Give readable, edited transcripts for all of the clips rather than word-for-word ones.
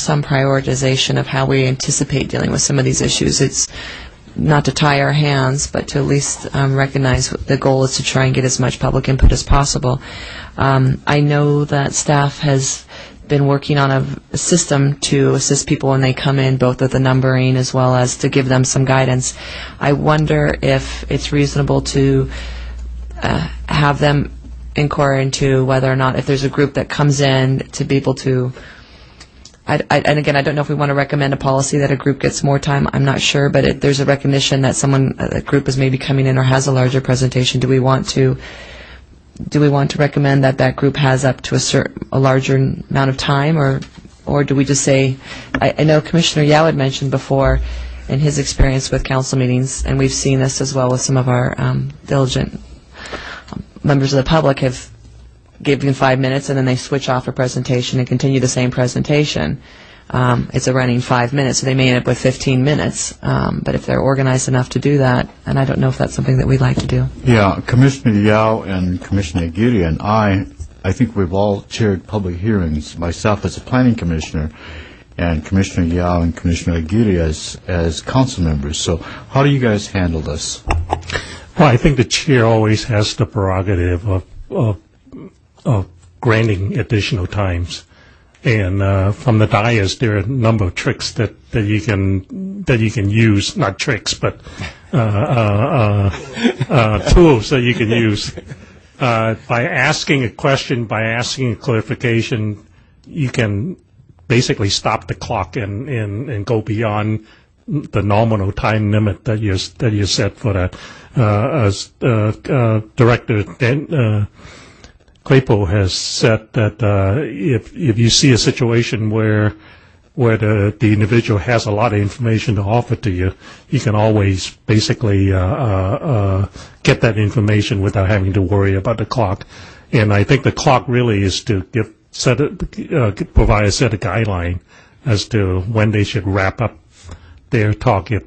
some prioritization of how we anticipate dealing with some of these issues. It's not to tie our hands, but to at least recognize the goal is to try and get as much public input as possible. I know that staff has been working on a system to assist people when they come in, both with the numbering as well as to give them some guidance. I wonder if it's reasonable to have them inquire into whether or not, if there's a group that comes in, to be able to, and again, I don't know if we want to recommend a policy that a group gets more time. I'm not sure, but if there's a recognition that a group is maybe coming in or has a larger presentation, do we want to recommend that group has up to a larger amount of time, or do we just say, I know Commissioner Yao had mentioned before in his experience with council meetings, and we've seen this as well with some of our diligent members of the public, have given 5 minutes and then they switch off a presentation and continue the same presentation. It's a running 5 minutes, so they may end up with 15 minutes. But if they're organized enough to do that, and I don't know if that's something that we'd like to do. Yeah, Commissioner Yao and Commissioner Aguirre and I think we've all chaired public hearings, myself as a planning commissioner, and Commissioner Yao and Commissioner Aguirre as council members. So how do you guys handle this? Well, I think the chair always has the prerogative of granting additional times. And from the dais, there are a number of tricks that you can use, not tricks, but tools that you can use. By asking a question, by asking a clarification, you can basically stop the clock and go beyond the nominal time limit that you set for that. As Director Claypool has said that if you see a situation where the individual has a lot of information to offer to you, you can always basically get that information without having to worry about the clock. And I think the clock really is to provide a set of guideline as to when they should wrap up their talk if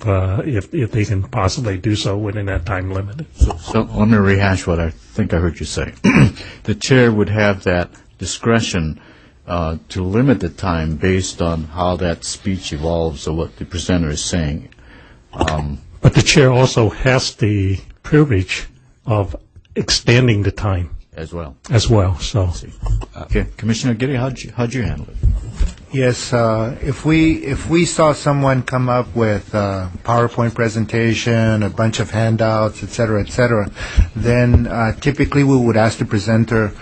they can possibly do so within that time limit. So let me rehash what I think I heard you say. The chair would have that discretion to limit the time based on how that speech evolves or what the presenter is saying. But the chair also has the privilege of extending the time as well. So, okay, Commissioner Giddy, how'd you handle it? Yes, if we saw someone come up with a PowerPoint presentation, a bunch of handouts, et cetera, then typically we would ask the presenter,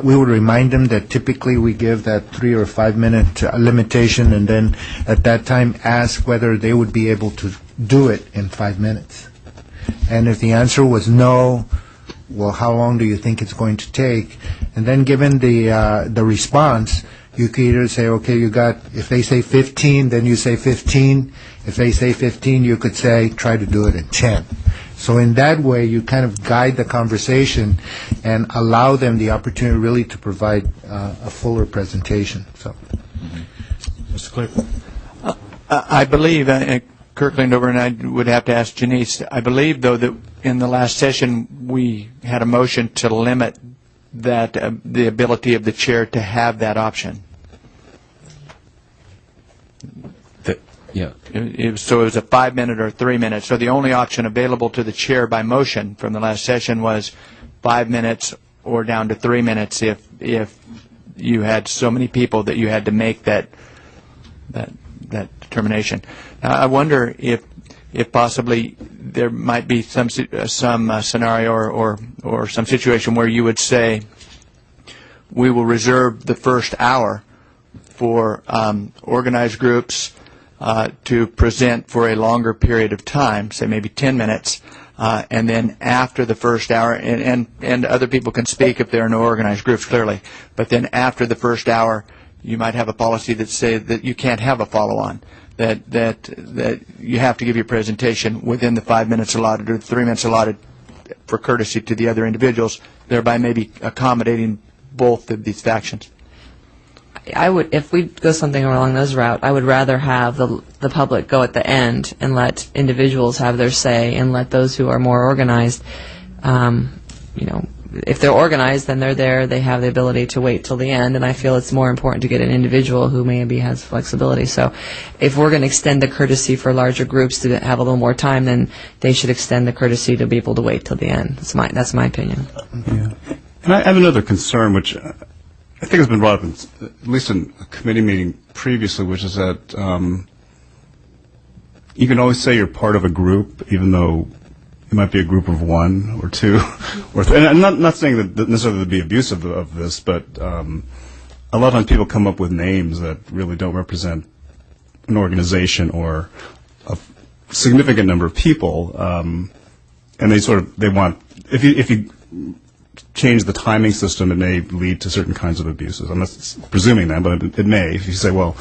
we would remind them that typically we give that 3 or 5 minute limitation, and then at that time ask whether they would be able to do it in 5 minutes. And if the answer was no, well, how long do you think it's going to take? And then given the response, you could either say, okay, if they say 15, then you say 15. If they say 15, you could say, try to do it in 10. So in that way, you kind of guide the conversation and allow them the opportunity really to provide a fuller presentation. So, Mr. Claypool. I believe, Kirkland over, and I would have to ask Janice, I believe, though, that in the last session we had a motion to limit that the ability of the chair to have that option. Yeah. So it was a 5 minute or 3 minutes. So the only option available to the chair by motion from the last session was 5 minutes or down to 3 minutes if you had so many people that you had to make that determination. Now, I wonder if possibly there might be some scenario or some situation where you would say we will reserve the first hour for organized groups to present for a longer period of time, say maybe 10 minutes, and then after the first hour, and other people can speak if there are no organized groups, clearly, but then after the first hour, you might have a policy that say that you can't have a follow-on, that you have to give your presentation within the 5 minutes allotted or the 3 minutes allotted for courtesy to the other individuals, thereby maybe accommodating both of these factions. I would, if we go something along those route, I would rather have the public go at the end and let individuals have their say, and let those who are more organized, if they're organized, then they're there, they have the ability to wait till the end, and I feel it's more important to get an individual who maybe has flexibility. So if we're going to extend the courtesy for larger groups to have a little more time, then they should extend the courtesy to be able to wait till the end. That's my opinion. Yeah. And I have another concern, which I think has been brought up, at least in a committee meeting previously, which is that you can always say you're part of a group, even though it might be a group of one or two or three. And I'm not saying that necessarily to be abusive of this, but a lot of times people come up with names that really don't represent an organization or a significant number of people, and they want, if you change the timing system, it may lead to certain kinds of abuses. I'm not presuming that, but it may. If you say, well,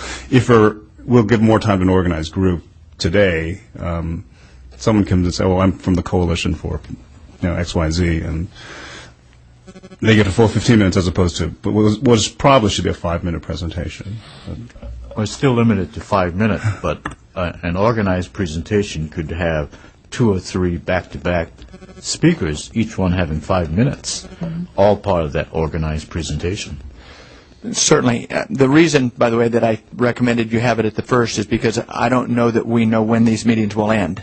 we'll give more time to an organized group today, someone comes and say, "Oh, I'm from the coalition for, X, Y, and Z," and they get a full 15 minutes as opposed to what probably should be a 5-minute presentation. Well, it's still limited to 5 minutes, but an organized presentation could have 2 or 3 back-to-back speakers, each one having 5 minutes, all part of that organized presentation. Certainly. The reason, by the way, that I recommended you have it at the first is because I don't know that we know when these meetings will end.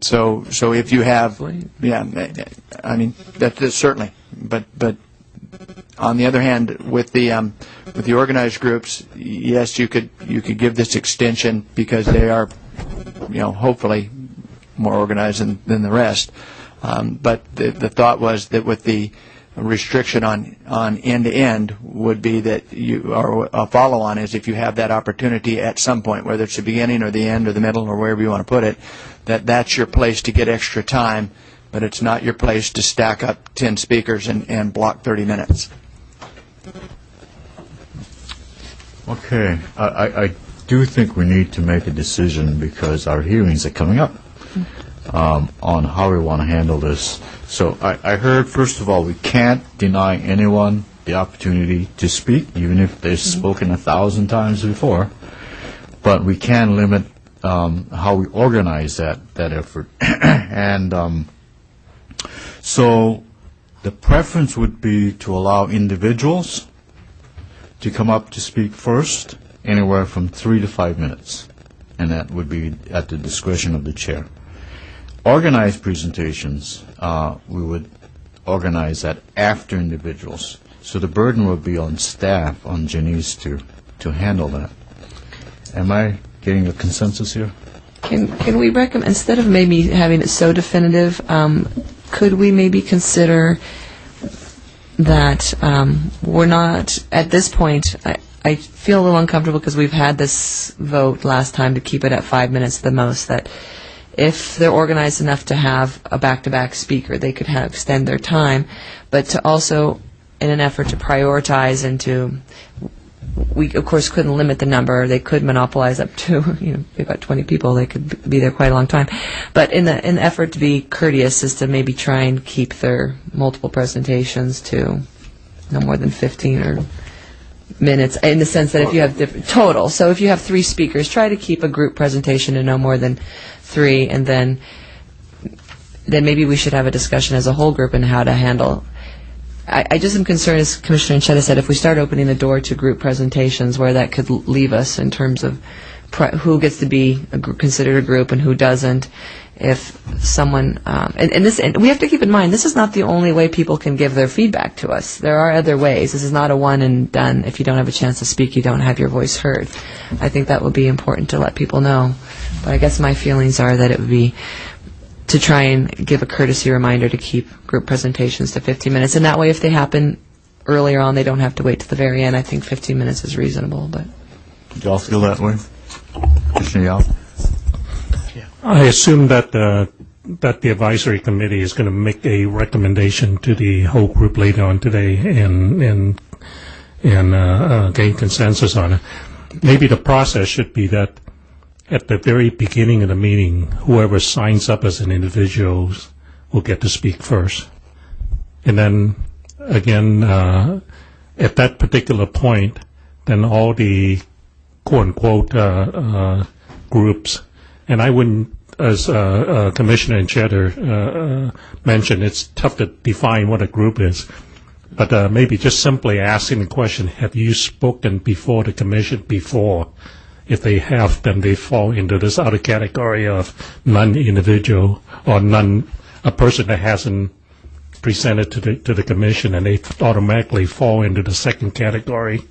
So if you have, I mean, that's certainly. But on the other hand, with the organized groups, yes, you could give this extension because they are, hopefully more organized than the rest. But the thought was that with the restriction on end to end would be that a follow on is if you have that opportunity at some point, whether it's the beginning or the end or the middle or wherever you want to put it, that's your place to get extra time, but it's not your place to stack up 10 speakers and block 30 minutes. Okay, I do think we need to make a decision because our hearings are coming up on how we want to handle this. So I heard, first of all, we can't deny anyone the opportunity to speak, even if they've spoken 1,000 times before, but we can limit how we organize that effort. And so the preference would be to allow individuals to come up to speak first, anywhere from 3 to 5 minutes, and that would be at the discretion of the chair. Organized presentations, we would organize that after individuals. So the burden would be on staff, on Janice to handle that. Am I getting a consensus here? Can we recommend, instead of maybe having it so definitive, could we maybe consider that we're not, at this point, I feel a little uncomfortable because we've had this vote last time to keep it at 5 minutes the most, that if they're organized enough to have a back-to-back speaker, they could extend their time, but to also, in an effort to prioritize and to, we of course couldn't limit the number. They could monopolize up to, they've got 20 people, they could be there quite a long time. But in the effort to be courteous is to maybe try and keep their multiple presentations to no more than 15 or minutes, in the sense that if you have different total. So if you have 3 speakers, try to keep a group presentation to no more than 3, and then maybe we should have a discussion as a whole group on how to handle. I just am concerned, as Commissioner Anchetta said, if we start opening the door to group presentations, where that could leave us in terms of who gets to be considered a group and who doesn't. If someone, and we have to keep in mind, this is not the only way people can give their feedback to us. There are other ways. This is not a one and done. If you don't have a chance to speak, you don't have your voice heard. I think that would be important to let people know. But I guess my feelings are that it would be to try and give a courtesy reminder to keep group presentations to 15 minutes. And that way, if they happen earlier on, they don't have to wait to the very end. I think 15 minutes is reasonable. But do y'all feel that way? Commissioner Yao? I assume that the advisory committee is going to make a recommendation to the whole group later on today and gain consensus on it. Maybe the process should be that at the very beginning of the meeting, whoever signs up as an individual will get to speak first. And then, again, at that particular point, then all the quote-unquote groups, and I wouldn't Commissioner Cheddar mentioned, it's tough to define what a group is. But maybe just simply asking the question, have you spoken before the commission before? If they have, then they fall into this other category of non-individual or a person that hasn't presented to the commission, and they automatically fall into the second category.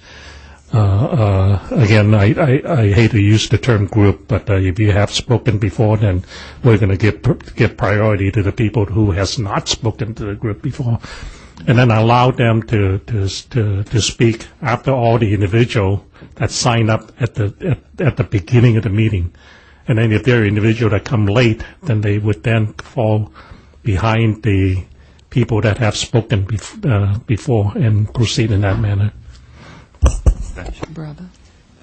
Again, I hate to use the term group, but if you have spoken before, then we're going to give priority to the people who has not spoken to the group before, and then allow them to speak after all the individual that signed up at the beginning of the meeting, and then if they're individual that come late, then they would then fall behind the people that have spoken before and proceed in that manner. Baraba.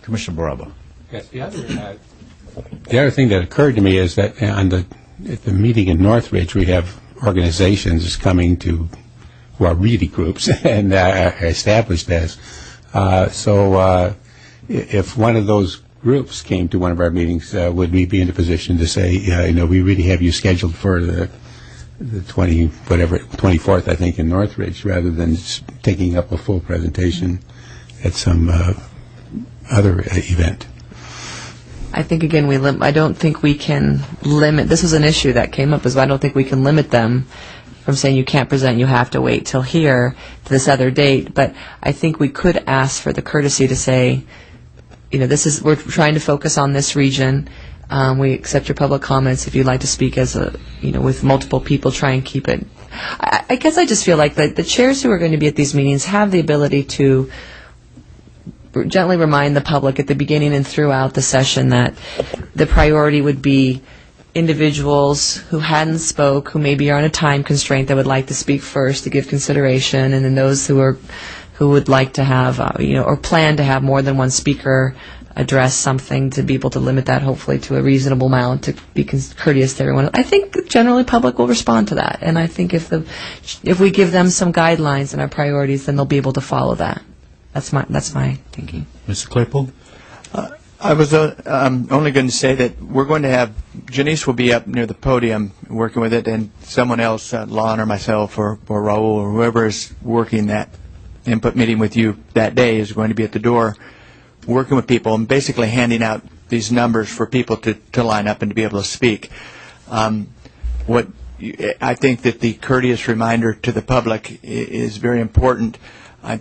Commissioner Baraba. Yes, the other thing that occurred to me is that at the meeting in Northridge, we have organizations coming to who are really groups and are established as. If one of those groups came to one of our meetings, would we be in a position to say, we really have you scheduled for the 24th, I think, in Northridge, rather than taking up a full presentation at some other event? I think, again, I don't think we can limit, this was an issue that came up, I don't think we can limit them from saying you can't present, you have to wait till here, to this other date. But I think we could ask for the courtesy to say, we're trying to focus on this region. We accept your public comments. If you'd like to speak with multiple people, try and keep it. I guess I just feel like the chairs who are going to be at these meetings have the ability to gently remind the public at the beginning and throughout the session that the priority would be individuals who hadn't spoke, who maybe are on a time constraint that would like to speak first to give consideration, and then those who would like to have, or plan to have more than one speaker address something, to be able to limit that hopefully to a reasonable amount, to be courteous to everyone. I think generally public will respond to that, and I think if we give them some guidelines and our priorities, then they'll be able to follow that. That's my thinking. Mr. Claypool? I was only going to say that we're going to have, Janice will be up near the podium working with it, and someone else, Lon or myself or Raul or whoever is working that input meeting with you that day is going to be at the door working with people and basically handing out these numbers for people to line up and to be able to speak. I think that the courteous reminder to the public is very important. I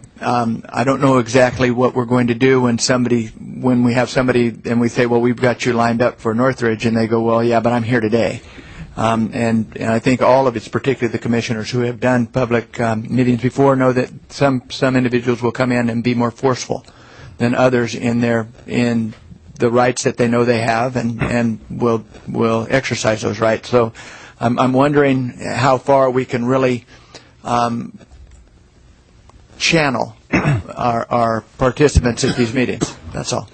don't know exactly what we're going to do when we have somebody and we say, well, we've got you lined up for Northridge, and they go, well, yeah, but I'm here today. And I think all of it's, particularly the commissioners who have done public meetings before, know that some individuals will come in and be more forceful than others in the rights that they know they have, and will exercise those rights. So I'm wondering how far we can really channel our participants at these meetings. That's all.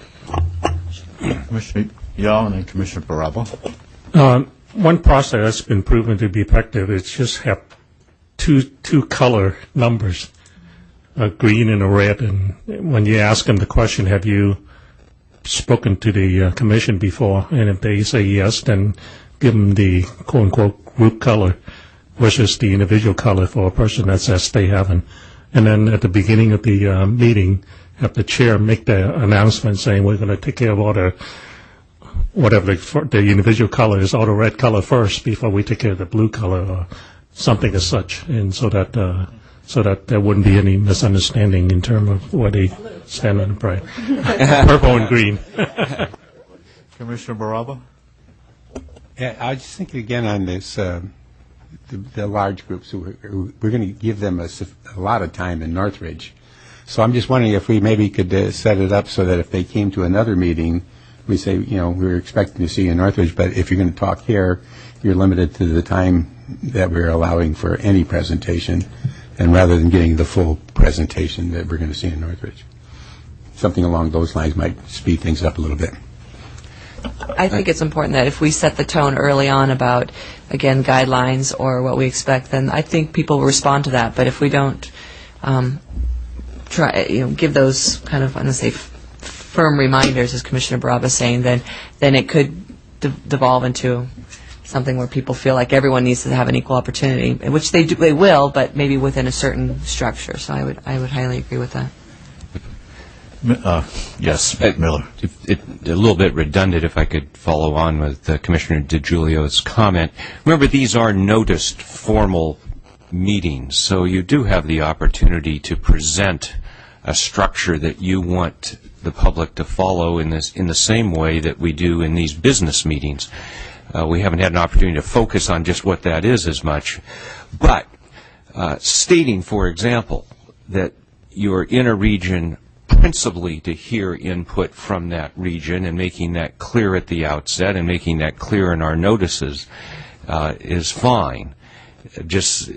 Commissioner Yao and then Commissioner Baraba. One process that's been proven to be effective is just have two color numbers, a green and a red. And when you ask them the question, have you spoken to the commission before? And if they say yes, then give them the quote-unquote group color versus the individual color for a person that says they haven't. And then at the beginning of the meeting, have the chair make the announcement saying we're going to take care of all the whatever the individual color is, all the red color first before we take care of the blue color or something as such, and so that there wouldn't be any misunderstanding in terms of where they stand on the parade. Purple and green. Commissioner Baraba. Yeah, I was just thinking again on this, the large groups who we're going to give them a lot of time in Northridge. So I'm just wondering if we maybe could set it up so that if they came to another meeting, we say, we're expecting to see you in Northridge, but if you're going to talk here, you're limited to the time that we're allowing for any presentation, and rather than getting the full presentation that we're going to see in Northridge. Something along those lines might speed things up a little bit. I think it's important that if we set the tone early on about, again, guidelines or what we expect, then I think people will respond to that. But if we don't give those kind of, I'm going to say, firm reminders, as Commissioner Baraba is saying, then it could devolve into something where people feel like everyone needs to have an equal opportunity, which they will, but maybe within a certain structure. So I would highly agree with that. Yes, Miller. A little bit redundant, if I could follow on with Commissioner DiGiulio's comment. Remember, these are noticed formal meetings, so you do have the opportunity to present a structure that you want the public to follow in the same way that we do in these business meetings. We haven't had an opportunity to focus on just what that is as much, but stating, for example, that you're in a region principally to hear input from that region and making that clear at the outset and making that clear in our notices is fine. Just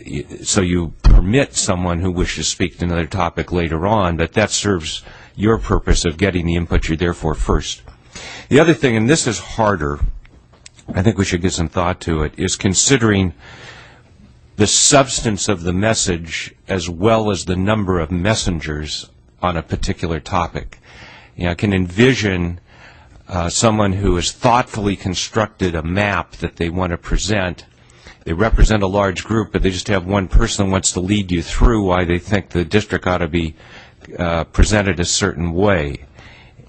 so you permit someone who wishes to speak to another topic later on, but that serves your purpose of getting the input you're there for first. The other thing, and this is harder, I think we should give some thought to it, is considering the substance of the message as well as the number of messengers on a particular topic. You know, I can envision someone who has thoughtfully constructed a map that they want to present. They represent a large group, but they just have one person who wants to lead you through why they think the district ought to be presented a certain way.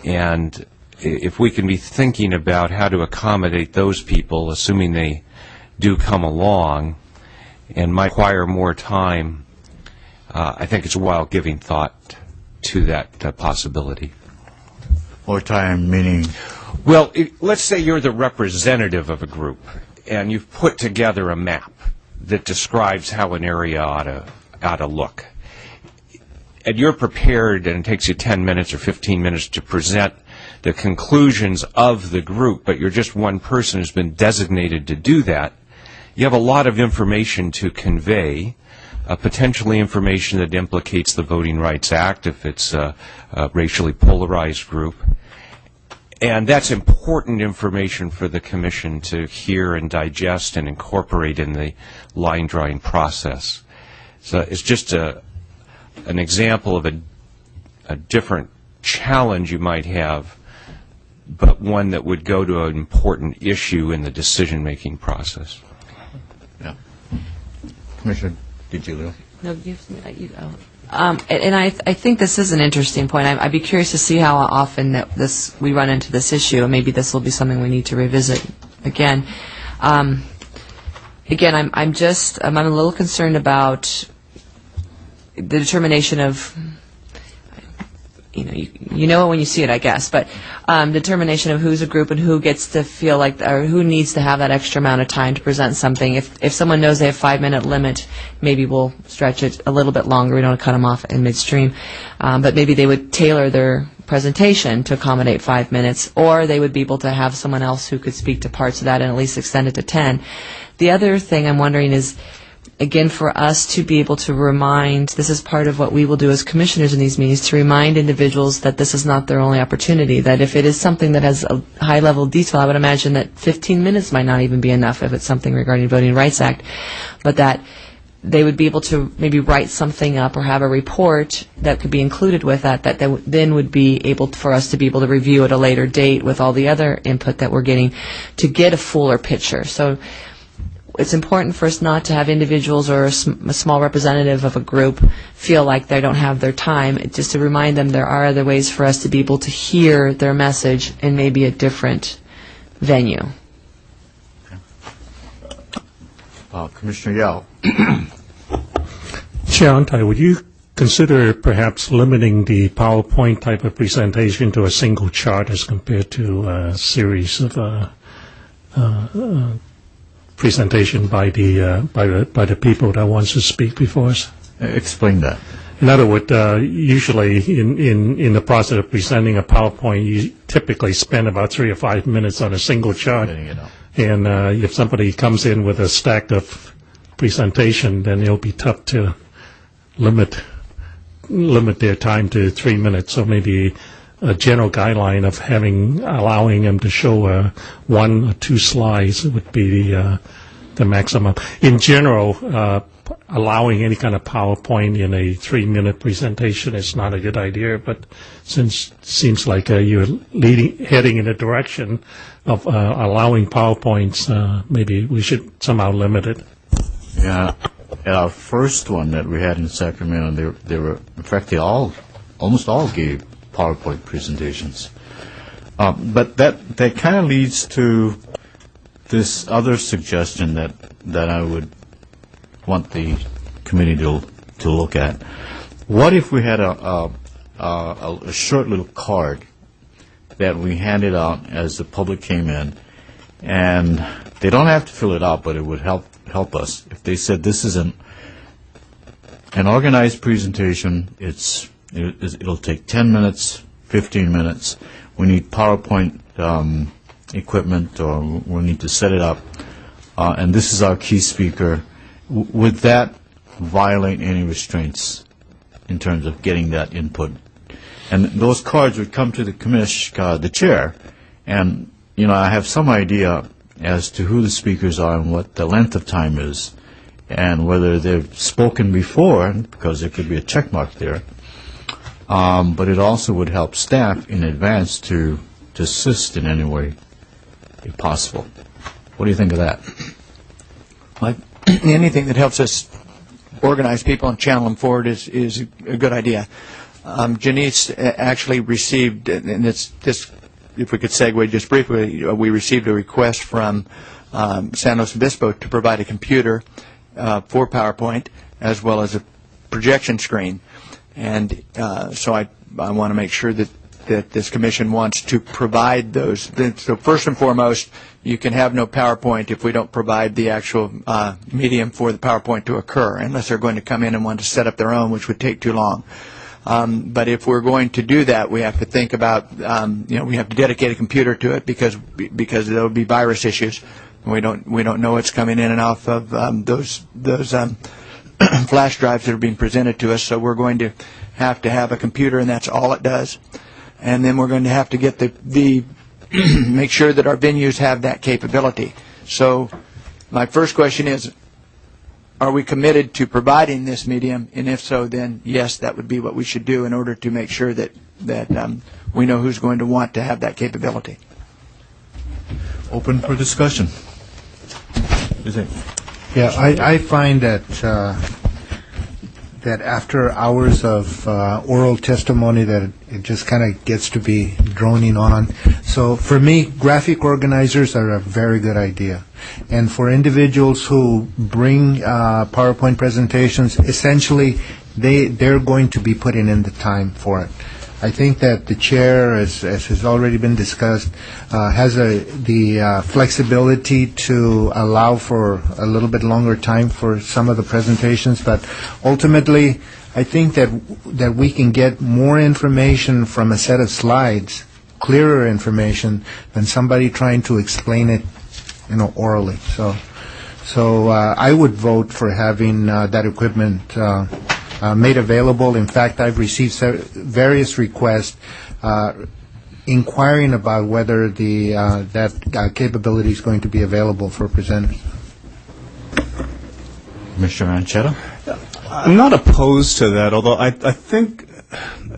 And if we can be thinking about how to accommodate those people, assuming they do come along and might require more time, I think it's worthwhile giving thought to that possibility. More time meaning? Well, let's say you're the representative of a group, and you've put together a map that describes how an area ought to look. And you're prepared, and it takes you 10 minutes or 15 minutes to present the conclusions of the group, but you're just one person who's been designated to do that. You have a lot of information to convey, potentially information that implicates the Voting Rights Act if it's a racially polarized group. And that's important information for the Commission to hear and digest and incorporate in the line drawing process. So it's just an example of a different challenge you might have, but one that would go to an important issue in the decision-making process. Yeah. Commissioner DiGiulio. No, and I think this is an interesting point. I'd be curious to see how often that we run into this issue, and maybe this will be something we need to revisit again. I'm a little concerned about the determination of, you know it when you see it, I guess, but determination of who's a group and who gets to feel like, or who needs to have that extra amount of time to present something. If someone knows they have 5-minute limit, maybe we'll stretch it a little bit longer. We don't cut them off in midstream, but maybe they would tailor their presentation to accommodate 5 minutes, or they would be able to have someone else who could speak to parts of that and at least extend it to 10. The other thing I'm wondering is, again, for us to be able to remind, this is part of what we will do as commissioners in these meetings, to remind individuals that this is not their only opportunity, that if it is something that has a high level of detail, I would imagine that 15 minutes might not even be enough if it's something regarding the Voting Rights Act, but that they would be able to maybe write something up or have a report that could be included with that then would be able for us to be able to review at a later date with all the other input that we're getting to get a fuller picture. So it's important for us not to have individuals or a small representative of a group feel like they don't have their time. It's just to remind them there are other ways for us to be able to hear their message in maybe a different venue. Commissioner Yao. Chair Antai, would you consider perhaps limiting the PowerPoint type of presentation to a single chart as compared to a series of presentation by the people that wants to speak before us? Explain that. In other words, usually in the process of presenting a PowerPoint, you typically spend about 3 or 5 minutes on a single chart. And if somebody comes in with a stack of presentation, then it'll be tough to limit their time to 3 minutes. So maybe a general guideline of allowing them to show 1 or 2 slides would be the maximum. In general, allowing any kind of PowerPoint in a 3-minute presentation is not a good idea, but since it seems like you're heading in a direction of allowing PowerPoints, maybe we should somehow limit it. Yeah, at our first one that we had in Sacramento, they were, in fact, almost all gave PowerPoint presentations. But that kind of leads to this other suggestion that I would want the committee to look at. What if we had a short little card that we handed out as the public came in, and they don't have to fill it out, but it would help us if they said this is an organized presentation. It'll take 10 minutes, 15 minutes. We need PowerPoint equipment, or we'll need to set it up, and this is our key speaker. Would that violate any restraints in terms of getting that input? And those cards would come to the chair, and I have some idea as to who the speakers are and what the length of time is, and whether they've spoken before, because there could be a check mark there. But it also would help staff in advance to assist in any way, if possible. What do you think of that? Anything that helps us organize people and channel them forward is a good idea. Janice actually received, and this, if we could segue just briefly, we received a request from San Luis Obispo to provide a computer for PowerPoint as well as a projection screen. And so I want to make sure that this commission wants to provide those. So first and foremost, you can have no PowerPoint if we don't provide the actual medium for the PowerPoint to occur, unless they're going to come in and want to set up their own, which would take too long. But if we're going to do that, we have to think about, we have to dedicate a computer to it because there will be virus issues. We don't know what's coming in and off of those flash drives that are being presented to us. So we're going to have a computer, and that's all it does. And then we're going to have to get the make sure that our venues have that capability. So my first question is, are we committed to providing this medium? And if so, then yes, that would be what we should do in order to make sure that we know who's going to want to have that capability. Open for discussion. Is it? Yeah, I find that that after hours of oral testimony, that it just kind of gets to be droning on. So for me, graphic organizers are a very good idea. And for individuals who bring PowerPoint presentations, essentially they're going to be putting in the time for it. I think that the chair, as has already been discussed, has the flexibility to allow for a little bit longer time for some of the presentations, but ultimately, I think that we can get more information from a set of slides, clearer information, than somebody trying to explain it, orally. So I would vote for having that equipment made available. In fact, I've received various requests inquiring about whether that capability is going to be available for presenters. Mr. Ranchetta? I'm not opposed to that, although I think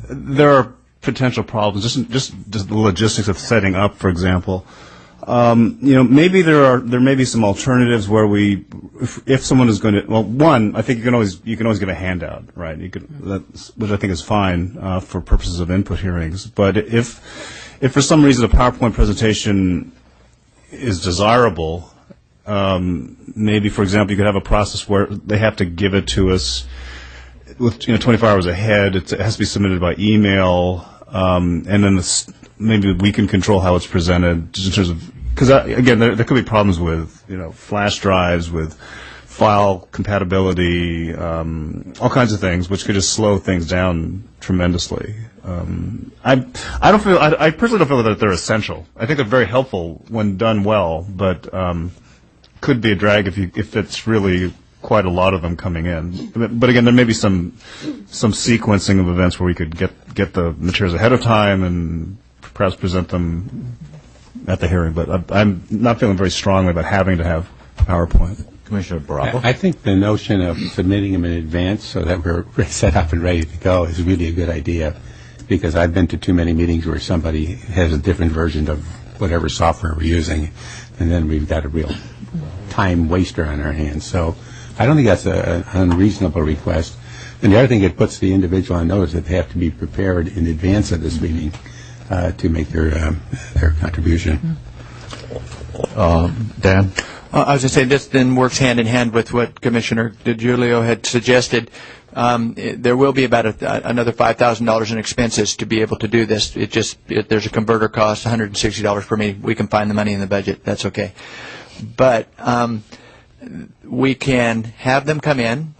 there are potential problems, just the logistics of setting up, for example. Maybe there may be some alternatives where if someone is going to, well, one, I think you can always get a handout, right? Which I think is fine for purposes of input hearings. But if for some reason a PowerPoint presentation is desirable, maybe, for example, you could have a process where they have to give it to us with 24 hours ahead. It has to be submitted by email, and then maybe we can control how it's presented, just in terms of, because again, there could be problems with flash drives, with file compatibility, all kinds of things, which could just slow things down tremendously. I personally don't feel that they're essential. I think they're very helpful when done well, but could be a drag if it's really quite a lot of them coming in. But again, there may be some sequencing of events where we could get the materials ahead of time and perhaps present them at the hearing. But I'm not feeling very strongly about having to have PowerPoint. Commissioner Bravo? I think the notion of submitting them in advance so that we're set up and ready to go is really a good idea, because I've been to too many meetings where somebody has a different version of whatever software we're using, and then we've got a real time waster on our hands. So I don't think that's an unreasonable request. And the other thing, it puts the individual on notice that they have to be prepared in advance of this meeting to make their contribution. Dan? I was going to say, this then works hand in hand with what Commissioner DiGiulio had suggested. There will be about another $5,000 in expenses to be able to do this. There's a converter cost, $160 per meeting. We can find the money in the budget. That's okay. But we can have them come in,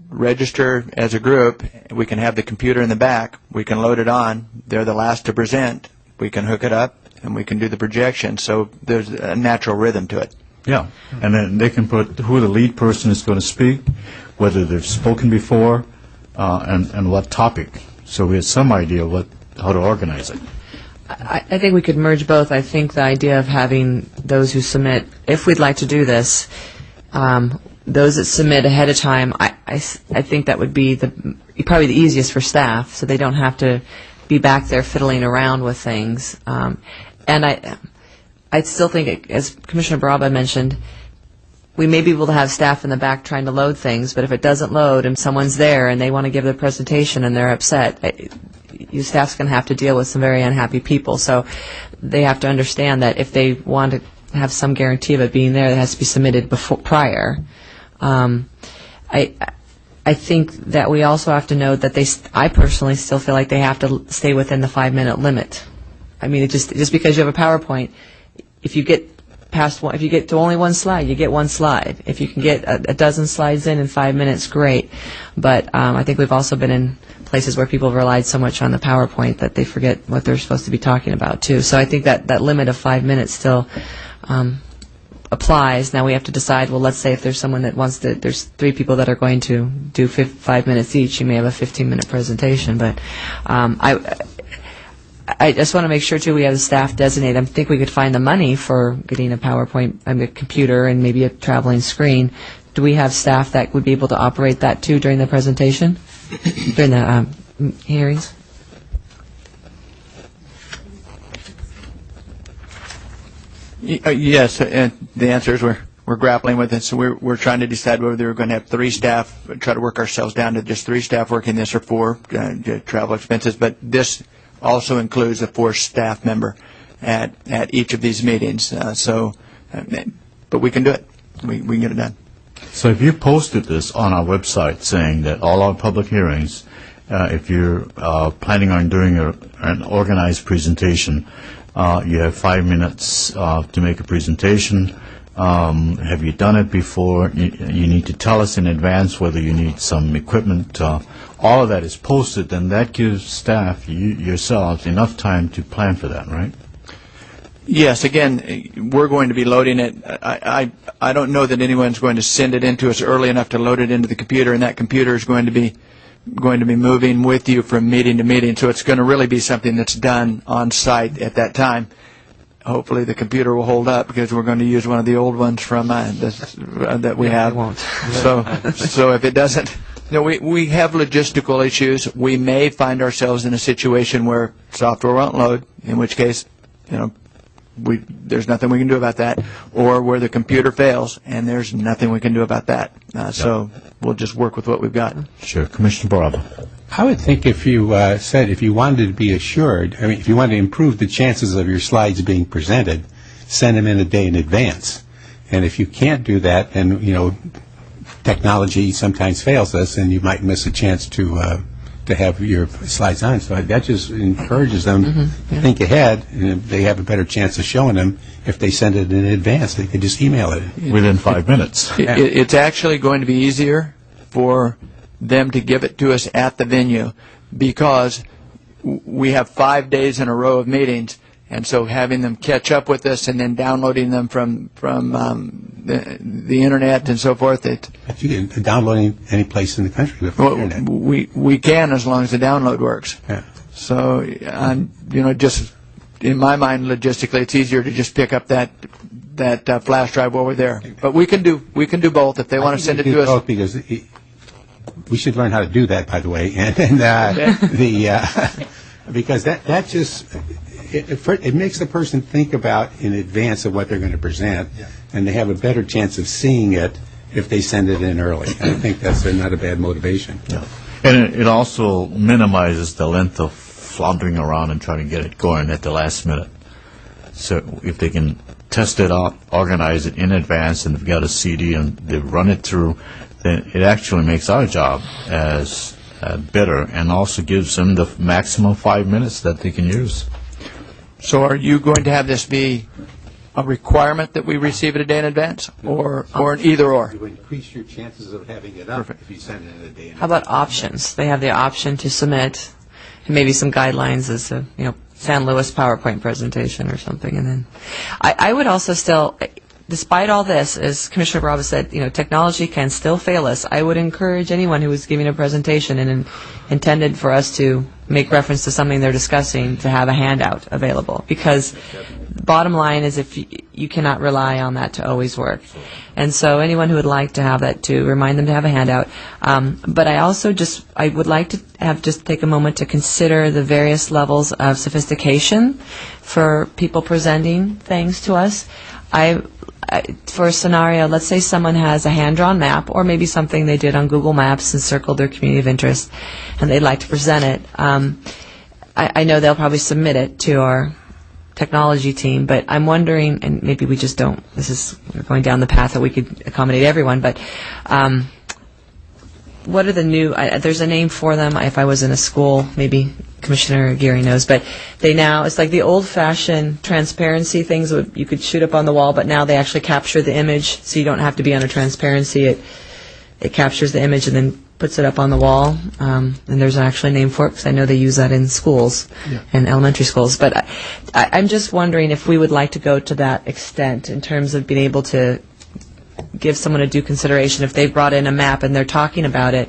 register as a group. We can have the computer in the back. We can load it on. They're the last to present. We can hook it up, and we can do the projection. So there's a natural rhythm to it. Yeah, and then they can put who the lead person is going to speak, whether they've spoken before, and what topic. So we have some idea how to organize it. I think we could merge both. I think the idea of having those who submit, if we'd like to do this, those that submit ahead of time, I think that would be probably the easiest for staff, so they don't have to be back there fiddling around with things. And I still think, as Commissioner Baraba mentioned, we may be able to have staff in the back trying to load things, but if it doesn't load and someone's there and they want to give their presentation and they're upset, you staff's going to have to deal with some very unhappy people. So they have to understand that if they want to have some guarantee of it being there, it has to be submitted prior. I think that we also have to note that I personally still feel like they have to stay within the 5-minute limit. I mean, just because you have a PowerPoint, if you get if you get to only one slide, you get one slide. If you can get a dozen slides in 5 minutes, great. But I think we've also been in places where people have relied so much on the PowerPoint that they forget what they're supposed to be talking about, too. So I think that limit of 5 minutes still applies. Now we have to decide, well, let's say if there's someone that there's 3 people that are going to do 5 minutes each, you may have a 15-minute presentation. But I just want to make sure, too, we have the staff designated. I think we could find the money for getting a PowerPoint, a computer, and maybe a traveling screen. Do we have staff that would be able to operate that, too, during the presentation, during the hearings? Yes, and the answer is we're grappling with it. So we're trying to decide whether we're going to have 3 staff, try to work ourselves down to just 3 staff working this or 4 travel expenses. But this also includes a 4th staff member at each of these meetings. But we can do it. We can get it done. So if you posted this on our website saying that all our public hearings, if you're planning on doing an organized presentation, you have 5 minutes to make a presentation. Have you done it before? You need to tell us in advance whether you need some equipment. All of that is posted, and that gives staff, yourselves, enough time to plan for that, right? Yes. Again, we're going to be loading it. I don't know that anyone's going to send it into us early enough to load it into the computer, and that computer is going to be moving with you from meeting to meeting. So it's going to really be something that's done on site at that time. Hopefully the computer will hold up, because we're going to use one of the old ones from that we have. It won't. So if it doesn't, we have logistical issues. We may find ourselves in a situation where software won't load, in which case, there's nothing we can do about that, or where the computer fails, and there's nothing we can do about that. So we'll just work with what we've got. Sure. Commissioner Baraba. I would think if you said if you wanted to be assured, if you wanted to improve the chances of your slides being presented, send them in a day in advance. And if you can't do that, then, technology sometimes fails us, and you might miss a chance to have your slides on. So that just encourages them to think ahead, and they have a better chance of showing them if they send it in advance. They can just email it. Within 5 minutes. It's actually going to be easier for them to give it to us at the venue, because we have 5 days in a row of meetings, and so having them catch up with us and then downloading them from the internet and so forth. But you can download any place in the country with the internet. We can, as long as the download works. Yeah. So just in my mind, logistically, it's easier to just pick up that that flash drive over there. But we can do both if they want to send it to us. Both because we should learn how to do that, by the way, and because that just it makes the person think about in advance of what they're going to present, and they have a better chance of seeing it if they send it in early. And I think that's not a bad motivation. Yeah. And it also minimizes the length of floundering around and trying to get it going at the last minute. So if they can test it out, organize it in advance, and they've got a CD and they run it through, then it actually makes our job as better and also gives them the maximum 5 minutes that they can use. So are you going to have this be a requirement that we receive it a day in advance, or an either or? You increase your chances of having it up if you send it in a day. How about options? They have the option to submit, and maybe some guidelines as a, San Luis PowerPoint presentation or something. And then I would also still, despite all this, as Commissioner Bravo said, technology can still fail us. I would encourage anyone who is giving a presentation and intended for us to make reference to something they're discussing to have a handout available, because the bottom line is if you cannot rely on that to always work. And so anyone who would like to have that, to remind them to have a handout. But I also I would like to take a moment to consider the various levels of sophistication for people presenting things to us. For a scenario, let's say someone has a hand-drawn map or maybe something they did on Google Maps and circled their community of interest, and they'd like to present it. I know they'll probably submit it to our technology team, but I'm wondering, and maybe we just don't, we're going down the path that we could accommodate everyone, but what are the new, there's a name for them. If I was in a school, maybe Commissioner Geary knows, but it's like the old-fashioned transparency things you could shoot up on the wall, but now they actually capture the image, so you don't have to be under transparency. It captures the image and then puts it up on the wall, and there's actually a name for it, because I know they use that in schools, in elementary schools. But I'm just wondering if we would like to go to that extent in terms of being able to give someone a due consideration. If they brought in a map and they're talking about it,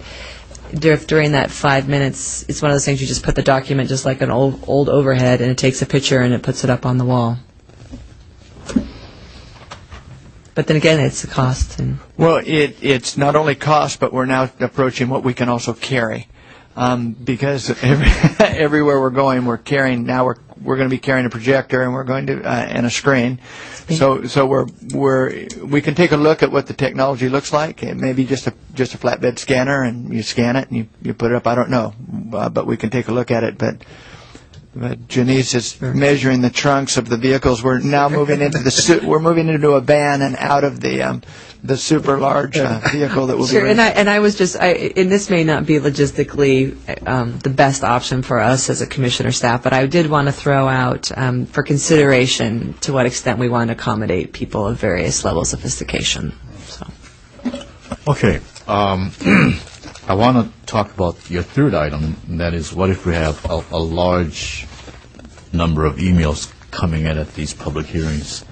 during that 5 minutes, it's one of those things you just put the document just like an old overhead, and it takes a picture and it puts it up on the wall. But then again, it's a cost. Well, it's not only cost, but we're now approaching what we can also carry, because everywhere we're going, we're carrying. Now we're going to be carrying a projector, and we're going to and a screen. So we can take a look at what the technology looks like. It may be just a flatbed scanner, and you scan it and you put it up. I don't know, but we can take a look at it. But Janice is measuring the trunks of the vehicles. We're now moving into we're moving into a van and out of the super large vehicle that will be. And I was just, and this may not be logistically the best option for us as a commissioner staff, but I did want to throw out for consideration to what extent we want to accommodate people of various levels of sophistication. So. Okay. I want to talk about your third item, and that is, what if we have a large number of emails coming in at these public hearings?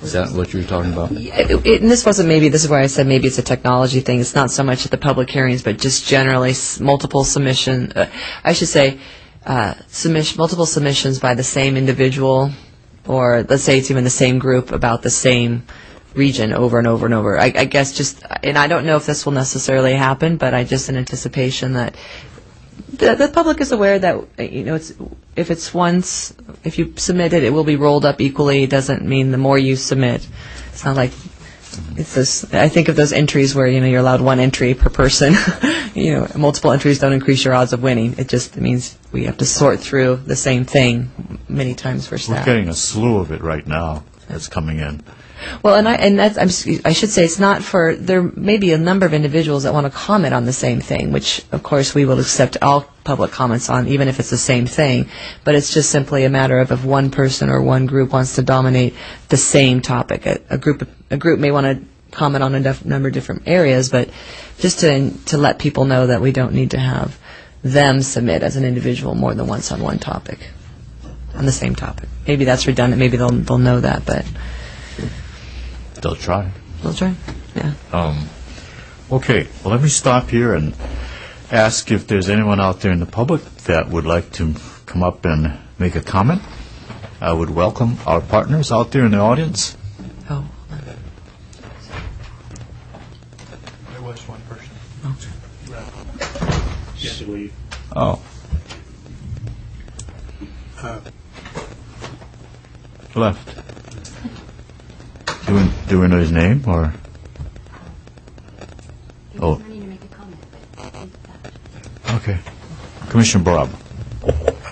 Is that what you were talking about? And this is where I said maybe it's a technology thing. It's not so much at the public hearings, but just generally multiple submission. I should say multiple submissions by the same individual, or let's say it's even the same group about the same region over and over and over. I guess and I don't know if this will necessarily happen, but I just in anticipation that the public is aware that if you submit it, it will be rolled up equally. It doesn't mean the more you submit. It's not like it's this. I think of those entries where you're allowed one entry per person. Multiple entries don't increase your odds of winning. It just means we have to sort through the same thing many times for staff. We're getting a slew of it right now that's coming in. Well, I should say it's not for, there may be a number of individuals that want to comment on the same thing, which of course we will accept all public comments on, even if it's the same thing, but it's just simply a matter of if one person or one group wants to dominate the same topic. A group may want to comment on a number of different areas, but just to let people know that we don't need to have them submit as an individual more than once on one topic, on the same topic. Maybe that's redundant, maybe they'll know that, but they'll try. They'll try, yeah. Okay, well, let me stop here and ask if there's anyone out there in the public that would like to come up and make a comment. I would welcome our partners out there in the audience. Oh. to leave. Oh. Left. Do we know his name, or? Oh. Wanting to make a comment, but Okay. Commissioner Barab.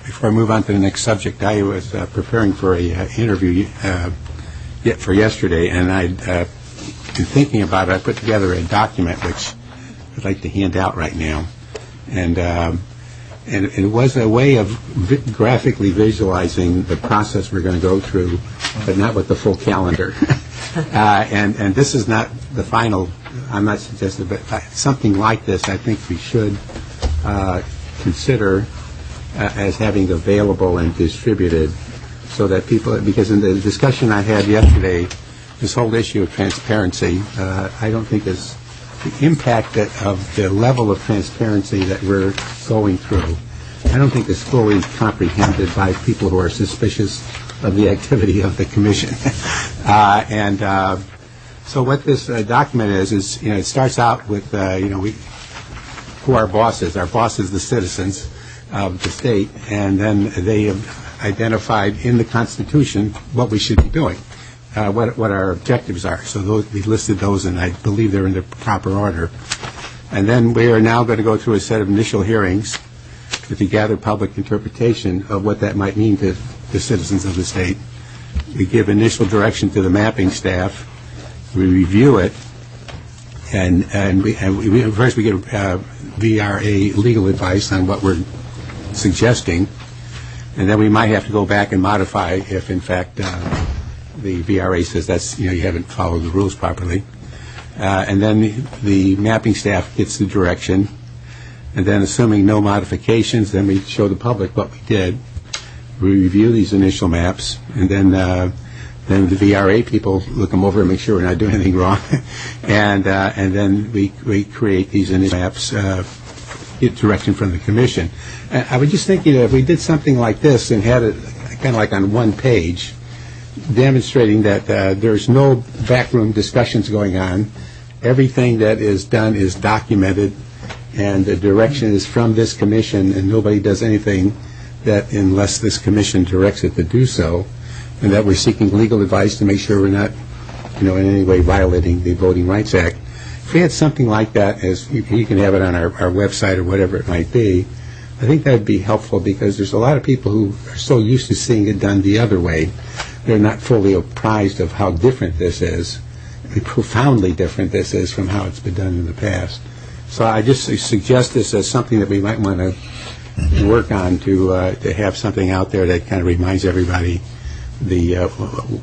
Before I move on to the next subject, I was preparing for a interview for yesterday, and I'd been thinking about it. I put together a document which I'd like to hand out right now, and it was a way of graphically visualizing the process we're going to go through, but not with the full calendar. And this is not the final. I'm not suggesting, but something like this, I think we should consider as having available and distributed, so that people, because in the discussion I had yesterday, this whole issue of transparency, I don't think is the impact of the level of transparency that we're going through, I don't think is fully comprehended by people who are suspicious of the activity of the commission. So what this document is, it starts out with, who our boss is. Our boss is the citizens of the state, and then they have identified in the Constitution what we should be doing, what our objectives are. So we listed those, and I believe they're in the proper order. And then we are now going to go through a set of initial hearings to gather public interpretation of what that might mean to the citizens of the state. We give initial direction to the mapping staff. We review it, and first we get VRA legal advice on what we're suggesting, and then we might have to go back and modify if, in fact, the VRA says that's you haven't followed the rules properly. And then the mapping staff gets the direction, and then assuming no modifications, then we show the public what we did. We review these initial maps, and then the VRA people look them over and make sure we're not doing anything wrong, and then we create these initial maps, get direction from the commission. I was just thinking that if we did something like this and had it kind of like on one page, demonstrating that there's no backroom discussions going on, everything that is done is documented, and the direction is from this commission, and nobody does anything that unless this commission directs it to do so, and that we're seeking legal advice to make sure we're not, in any way violating the Voting Rights Act. If we had something like that, as you can have it on our website or whatever it might be, I think that would be helpful, because there's a lot of people who are so used to seeing it done the other way, they're not fully apprised of how different this is, profoundly different this is from how it's been done in the past. So I just suggest this as something that we might want to work on to have something out there that kind of reminds everybody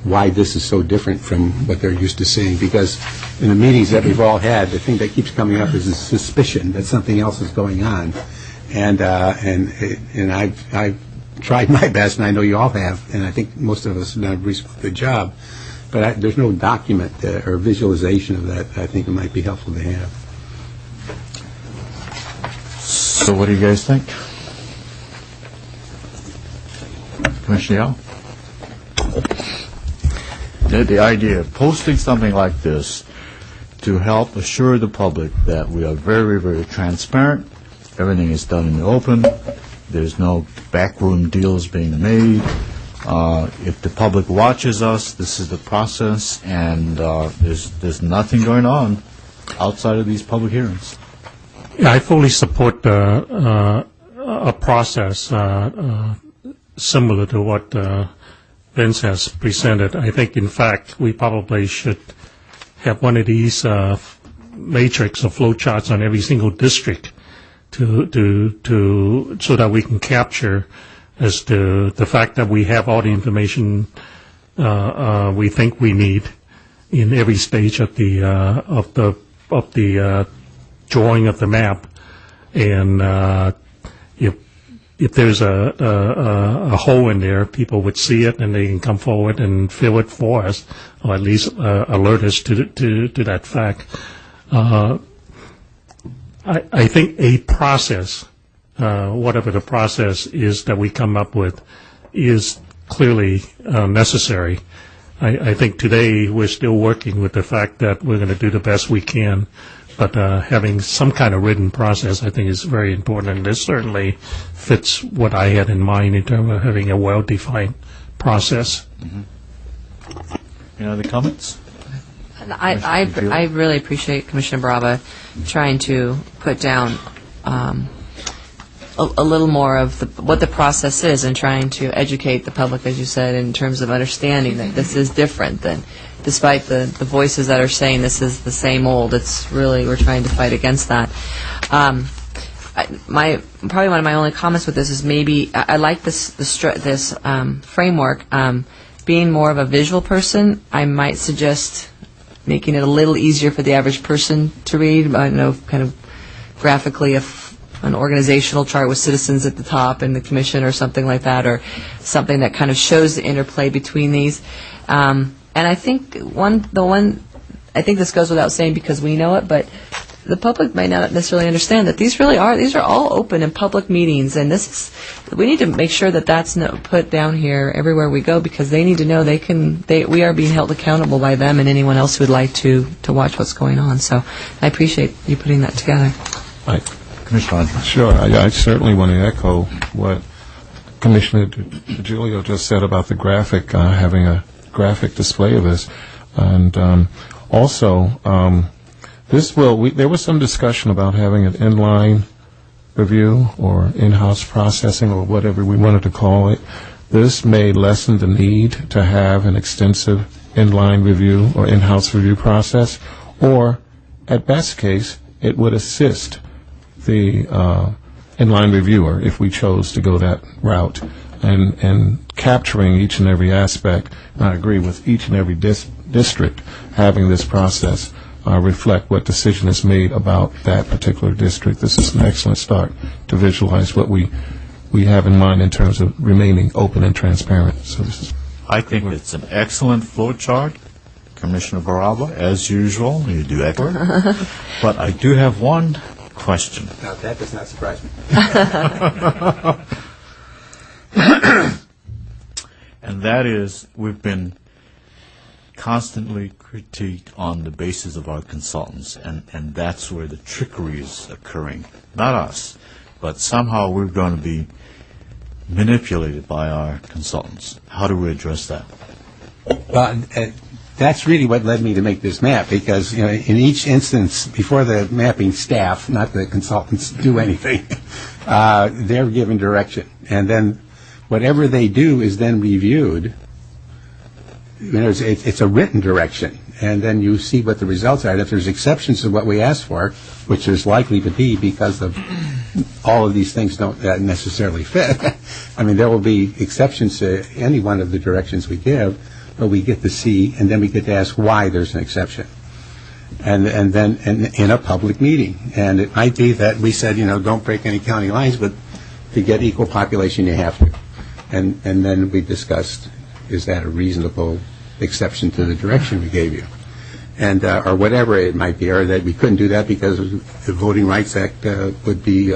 why this is so different from what they're used to seeing. Because in the meetings that we've all had, the thing that keeps coming up is a suspicion that something else is going on, and I've tried my best, and I know you all have, and I think most of us have done a reasonably good job. But there's no document or visualization of that. I think it might be helpful to have. So what do you guys think? Commissioner Yao? The idea of posting something like this to help assure the public that we are very, very transparent, everything is done in the open, there's no backroom deals being made. If the public watches us, this is the process, and there's nothing going on outside of these public hearings. Yeah, I fully support a process similar to what Vince has presented. I think, in fact, we probably should have one of these matrix or flow charts on every single district so that we can capture as to the fact that we have all the information we think we need in every stage of the drawing of the map, and if there's a hole in there, people would see it and they can come forward and fill it for us, or at least alert us to that fact. I think a process, whatever the process is that we come up with, is clearly necessary. I think today we're still working with the fact that we're going to do the best we can But having some kind of written process, I think, is very important, and this certainly fits what I had in mind in terms of having a well-defined process. Any other comments? I really appreciate Commissioner Baraba trying to put down a little more of what the process is and trying to educate the public, as you said, in terms of understanding that this is different than, despite the voices that are saying this is the same old, it's really, we're trying to fight against that. Probably one of my only comments with this is maybe, I like this framework. Being more of a visual person, I might suggest making it a little easier for the average person to read. I don't know, kind of graphically, an organizational chart with citizens at the top and the commission or something like that, or something that kind of shows the interplay between these. And I think I think this goes without saying because we know it, but the public may not necessarily understand that these are all open and public meetings, and we need to make sure that that's put down here everywhere we go, because they need to know we are being held accountable by them and anyone else who would like to watch what's going on. So I appreciate you putting that together. Right. Commissioner. Sure. I certainly want to echo what Commissioner DiGiulio just said about the graphic, having a graphic display of this. And also, there was some discussion about having an inline review or in-house processing or whatever we wanted to call it. This may lessen the need to have an extensive inline review or in-house review process, or at best case, it would assist the inline reviewer if we chose to go that route, and capturing each and every aspect. I agree with each and every district having this process reflect what decision is made about that particular district. This is an excellent start to visualize what we have in mind in terms of remaining open and transparent. So I think it's an excellent flow chart. Commissioner Baraba, as usual, you do excellent. But I do have one question. Now, that does not surprise me. And that is, we've been constantly critiqued on the basis of our consultants, and that's where the trickery is occurring. Not us, but somehow we're going to be manipulated by our consultants. How do we address that? Well, that's really what led me to make this map, because in each instance, before the mapping staff, not the consultants, do anything, they're given direction, and then whatever they do is then reviewed. It's a written direction, and then you see what the results are. And if there's exceptions to what we asked for, which there's likely to be because of all of these things don't necessarily fit, I mean, there will be exceptions to any one of the directions we give, but we get to see, and then we get to ask why there's an exception. And then in a public meeting. And it might be that we said, don't break any county lines, but to get equal population, you have to. And then we discussed, is that a reasonable exception to the direction we gave you? And or whatever it might be, or that we couldn't do that because the Voting Rights Act would be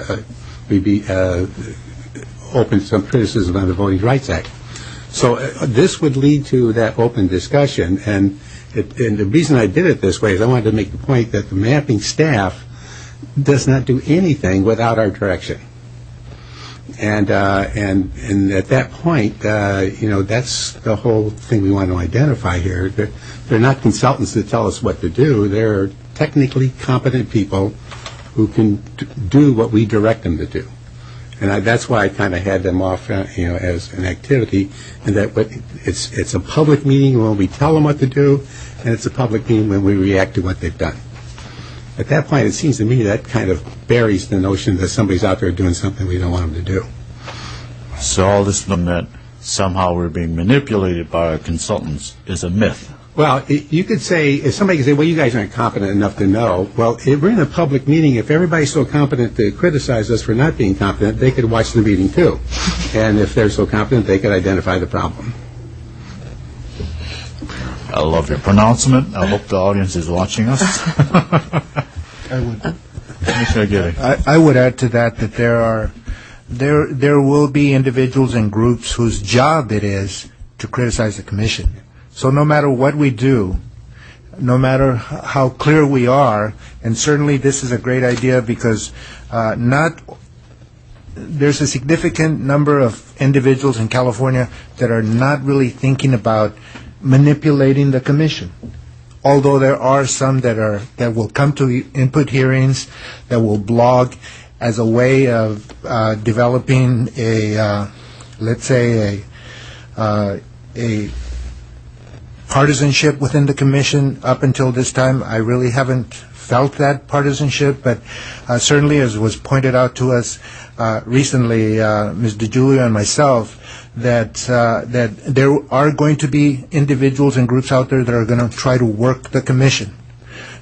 open to some criticism on the Voting Rights Act. So this would lead to that open discussion, and the reason I did it this way is I wanted to make the point that the mapping staff does not do anything without our direction. And at that point, that's the whole thing we want to identify here. They're not consultants that tell us what to do. They're technically competent people who can do what we direct them to do. And that's why I kind of had them off, as an activity, and that it's a public meeting when we tell them what to do, and it's a public meeting when we react to what they've done. At that point, it seems to me that kind of buries the notion that somebody's out there doing something we don't want them to do. So all this that somehow we're being manipulated by our consultants is a myth. Well, you could say, if somebody could say, well, you guys aren't competent enough to know. Well, if we're in a public meeting, if everybody's so competent to criticize us for not being competent, they could watch the meeting too. And if they're so competent, they could identify the problem. I love your pronouncement. I hope the audience is watching us. I would add to that there will be individuals and groups whose job it is to criticize the commission. So no matter what we do, no matter how clear we are, and certainly this is a great idea because there's a significant number of individuals in California that are not really thinking about manipulating the commission. Although there are some that will come to input hearings, that will blog as a way of developing let's say a partisanship within the commission. Up until this time, I really haven't felt that partisanship, but certainly, as was pointed out to us recently, Ms. DiGiulio and myself, that there are going to be individuals and groups out there that are going to try to work the commission.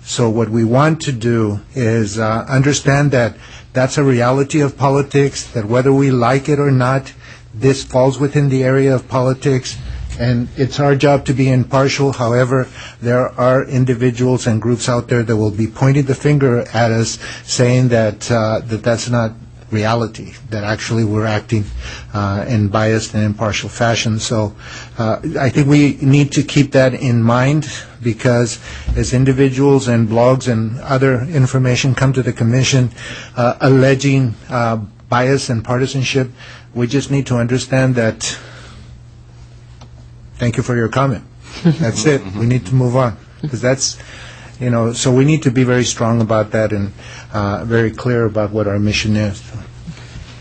So what we want to do is understand that that's a reality of politics, that whether we like it or not, this falls within the area of politics, and it's our job to be impartial. However, there are individuals and groups out there that will be pointing the finger at us, saying that that's not reality, that actually we're acting in biased and impartial fashion. So I think we need to keep that in mind, because as individuals and blogs and other information come to the commission alleging bias and partisanship, we just need to understand that. Thank you for your comment. That's it. We need to move on, because that's, so we need to be very strong about that and very clear about what our mission is.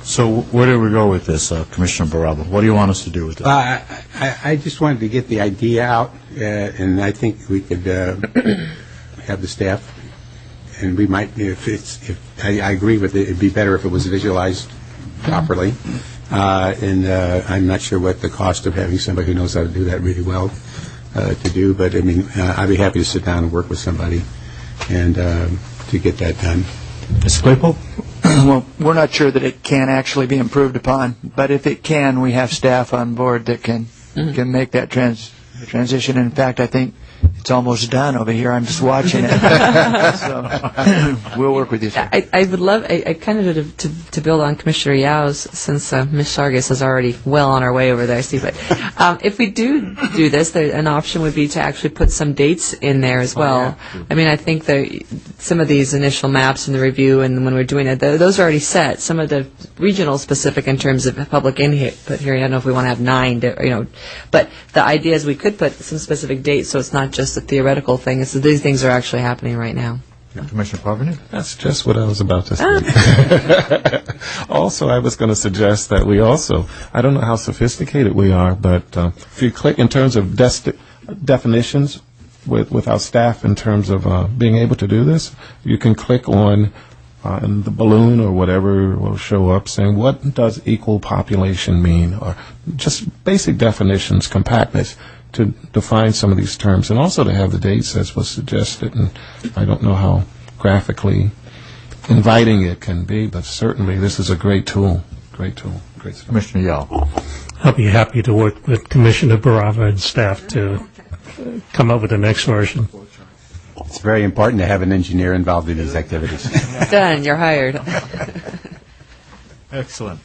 So where do we go with this, Commissioner Baraba? What do you want us to do with this? I just wanted to get the idea out, and I think we could have the staff, and we might, I agree with it, it'd be better if it was visualized properly. And I'm not sure what the cost of having somebody who knows how to do that really well to do, but I mean, I'd be happy to sit down and work with somebody and to get that done. Mr. Claypool? Well, we're not sure that it can actually be improved upon, but if it can, we have staff on board that can make that transition. In fact, I think it's almost done over here. I'm just watching it. So we'll work with you, sir. I would love, I kind of to build on Commissioner Yao's, since Ms. Sargas is already well on her way over there, I see. But if we do this, an option would be to actually put some dates in there as well. I mean, I think some of these initial maps in the review, and when we're doing it, those are already set. Some of the regional specific in terms of public input here, I don't know if we want to have 9, but the idea is we could put some specific dates, so it's not just a theoretical thing. So these things are actually happening right now. Commissioner Parvenu? That's just what I was about to say. Also, I was going to suggest that we also, I don't know how sophisticated we are, but if you click in terms of definitions with our staff in terms of being able to do this, you can click on and the balloon or whatever will show up saying, what does equal population mean? Or just basic definitions, compactness, to define some of these terms, and also to have the dates as was suggested. And I don't know how graphically inviting it can be, but certainly this is a great tool. Great tool. Great stuff. Commissioner Yao. I'll be happy to work with Commissioner Barava and staff to come up with the next version. It's very important to have an engineer involved in these activities. Done. You're hired. Excellent.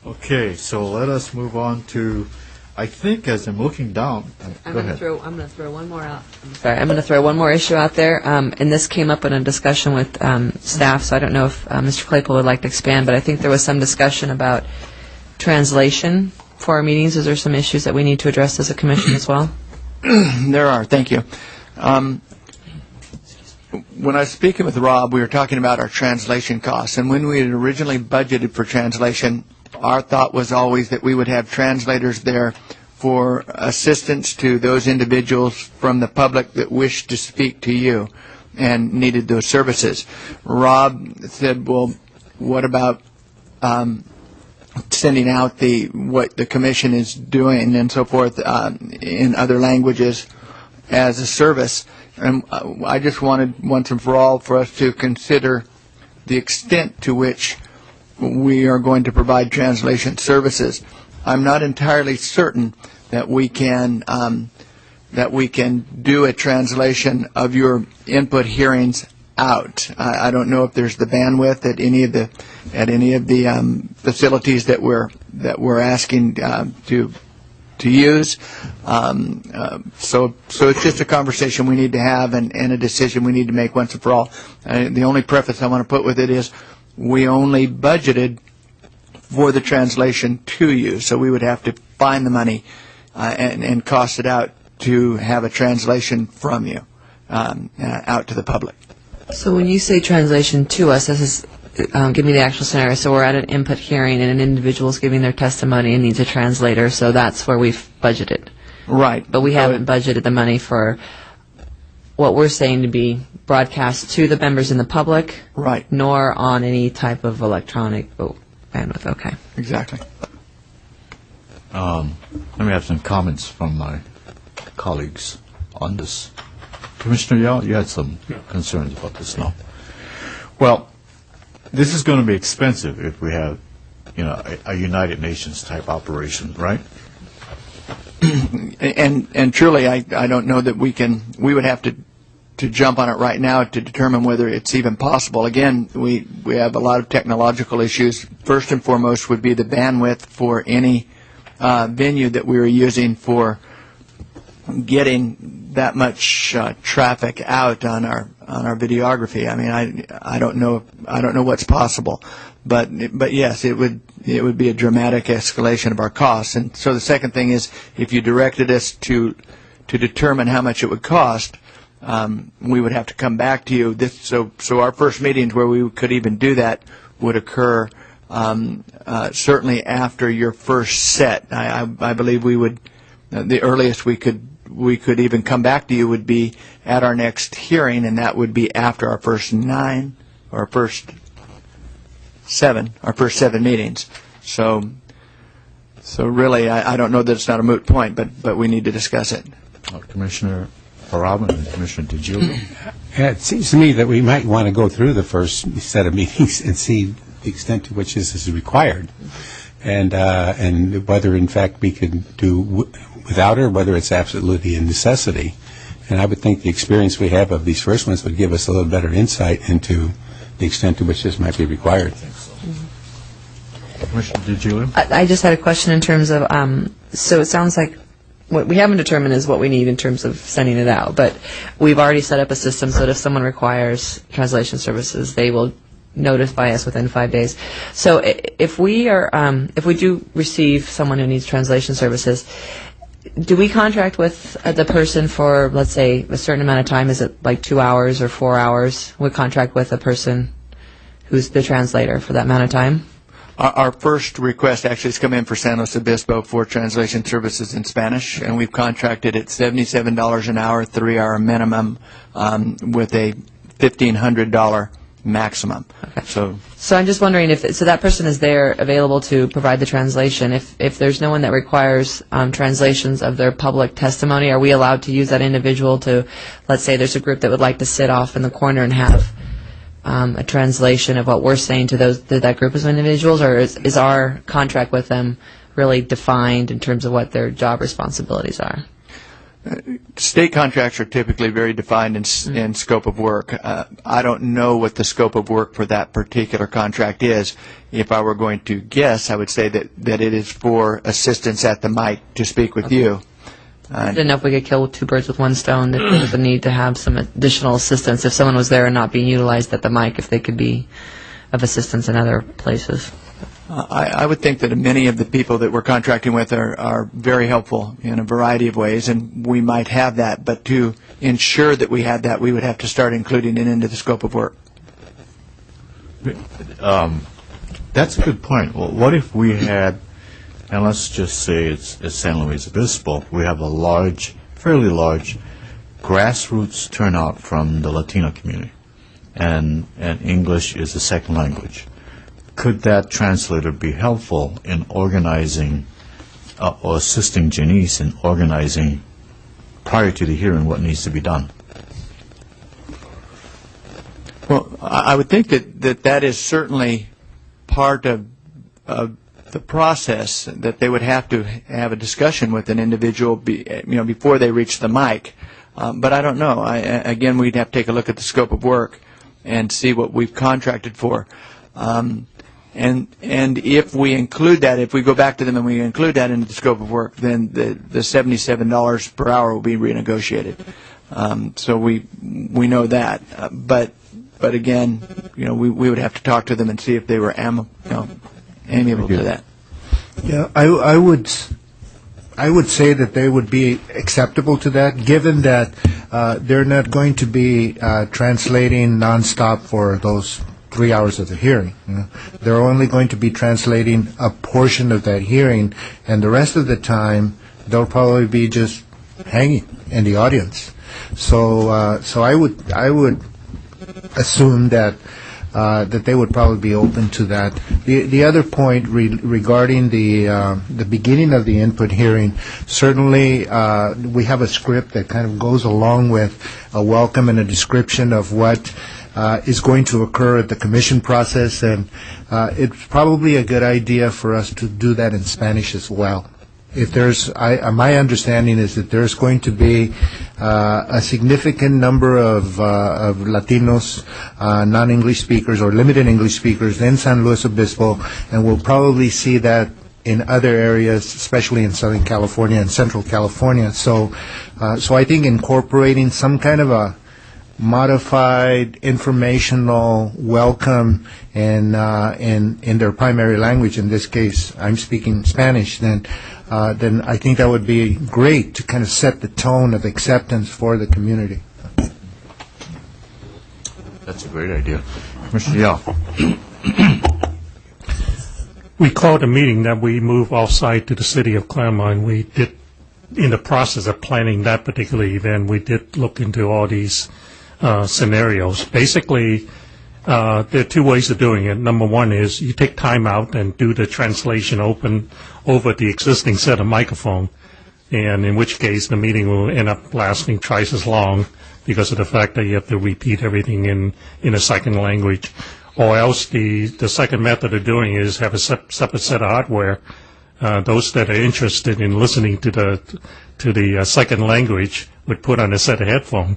Okay, so let us move on to, I think, as I'm looking down. I'm going to throw one more out. I'm going to throw one more issue out there, and this came up in a discussion with staff, so I don't know if Mr. Claypool would like to expand, but I think there was some discussion about translation for our meetings. Is there some issues that we need to address as a commission as well? There are. Thank you. When I was speaking with Rob, we were talking about our translation costs, and when we had originally budgeted for translation, our thought was always that we would have translators there for assistance to those individuals from the public that wished to speak to you and needed those services. Rob said, well, what about sending out what the commission is doing and so forth in other languages as a service? And I just wanted once and for all for us to consider the extent to which we are going to provide translation services. I'm not entirely certain that we can do a translation of your input hearings out. I don't know if there's the bandwidth at any of the facilities that we're asking to to use. So it's just a conversation we need to have and a decision we need to make once and for all. The only preface I want to put with it is we only budgeted for the translation to you, so we would have to find the money and cost it out to have a translation from you out to the public. So when you say translation to us, this is, give me the actual scenario. So we're at an input hearing and an individual is giving their testimony and needs a translator, so that's where we've budgeted. Right. But we haven't budgeted the money for what we're saying to be broadcast to the members in the public. Right. Nor on any type of electronic bandwidth. Okay. Exactly. Let me have some comments from my colleagues on this. Commissioner Yao, you had some concerns about this now. Well, this is going to be expensive if we have, a United Nations type operation, right? And truly, I don't know that we would have to jump on it right now to determine whether it's even possible. Again, we have a lot of technological issues. First and foremost would be the bandwidth for any venue that we were using for getting that much traffic out on our videography. I mean, I don't know what's possible, but yes, it would be a dramatic escalation of our costs. And so the second thing is, if you directed us to determine how much it would cost, we would have to come back to you. So our first meetings where we could even do that would occur certainly after your first set. I believe we would. The earliest we could even come back to you would be at our next hearing, and that would be after our first first seven meetings. So really, I don't know that it's not a moot point, but we need to discuss it. Commissioner Parabin and Commissioner DiGiulio. It seems to me that we might want to go through the first set of meetings and see the extent to which this is required, and whether in fact we can do without her, whether it's absolutely a necessity. And I would think the experience we have of these first ones would give us a little better insight into the extent to which this might be required. Commissioner DiGiulio. I just had a question in terms of, so it sounds like what we haven't determined is what we need in terms of sending it out, but we've already set up a system so that if someone requires translation services, they will notify us within 5 days. So if we do receive someone who needs translation services, do we contract with the person for, let's say, a certain amount of time? Is it like 2 hours or 4 hours? We contract with a person who's the translator for that amount of time? Our first request actually has come in for San Luis Obispo for translation services in Spanish, and we've contracted at $77 an hour, 3-hour minimum, with a $1,500 maximum. Okay. So I'm just wondering if that person is there available to provide the translation. If there's no one that requires translations of their public testimony, are we allowed to use that individual to, let's say there's a group that would like to sit off in the corner and have a translation of what we're saying to that group of individuals, or is our contract with them really defined in terms of what their job responsibilities are? State contracts are typically very defined in scope of work. I don't know what the scope of work for that particular contract is. If I were going to guess, I would say that it is for assistance at the mic to speak with you. I didn't know if we could kill two birds with one stone, that there's a need to have some additional assistance if someone was there and not being utilized at the mic, if they could be of assistance in other places. I would think that many of the people that we're contracting with are very helpful in a variety of ways, and we might have that, but to ensure that we had that, we would have to start including it into the scope of work. That's a good point. Well, what if we had, and let's just say it's San Luis Obispo, we have a fairly large grassroots turnout from the Latino community, and English is a second language. Could that translator be helpful in organizing or assisting Janice in organizing prior to the hearing what needs to be done? Well, I would think that is certainly part of the process, that they would have to have a discussion with an individual before they reach the mic. But I don't know. Again, we'd have to take a look at the scope of work and see what we've contracted for. And if we include that, if we go back to them and we include that in the scope of work, then the $77 per hour will be renegotiated. So we know that. But again, we would have to talk to them and see if they were amiable to that. Yeah, I would say that they would be acceptable to that, given that they're not going to be translating nonstop for those 3 hours of the hearing. They're only going to be translating a portion of that hearing, and the rest of the time they'll probably be just hanging in the audience. So I would assume that they would probably be open to that. The other point regarding the beginning of the input hearing, certainly we have a script that kind of goes along with a welcome and a description of what is going to occur at the commission process, and it's probably a good idea for us to do that in Spanish as well. If there's, my understanding is that there's going to be a significant number of Latinos, non-English speakers or limited English speakers in San Luis Obispo, and we'll probably see that in other areas, especially in Southern California and Central California. So I think incorporating some kind of a modified informational welcome in their primary language, in this case I'm speaking Spanish, then I think that would be great to kind of set the tone of acceptance for the community. That's a great idea. Commissioner Yao. We called a meeting that we move off-site to the city of Claremont. We did, in the process of planning that particular event, we did look into all these scenarios. Basically, there are two ways of doing it. Number one is you take time out and do the translation over the existing set of microphone, and in which case the meeting will end up lasting twice as long because of the fact that you have to repeat everything in a second language. Or else the second method of doing it is have a separate set of hardware. Those that are interested in listening to the second language would put on a set of headphones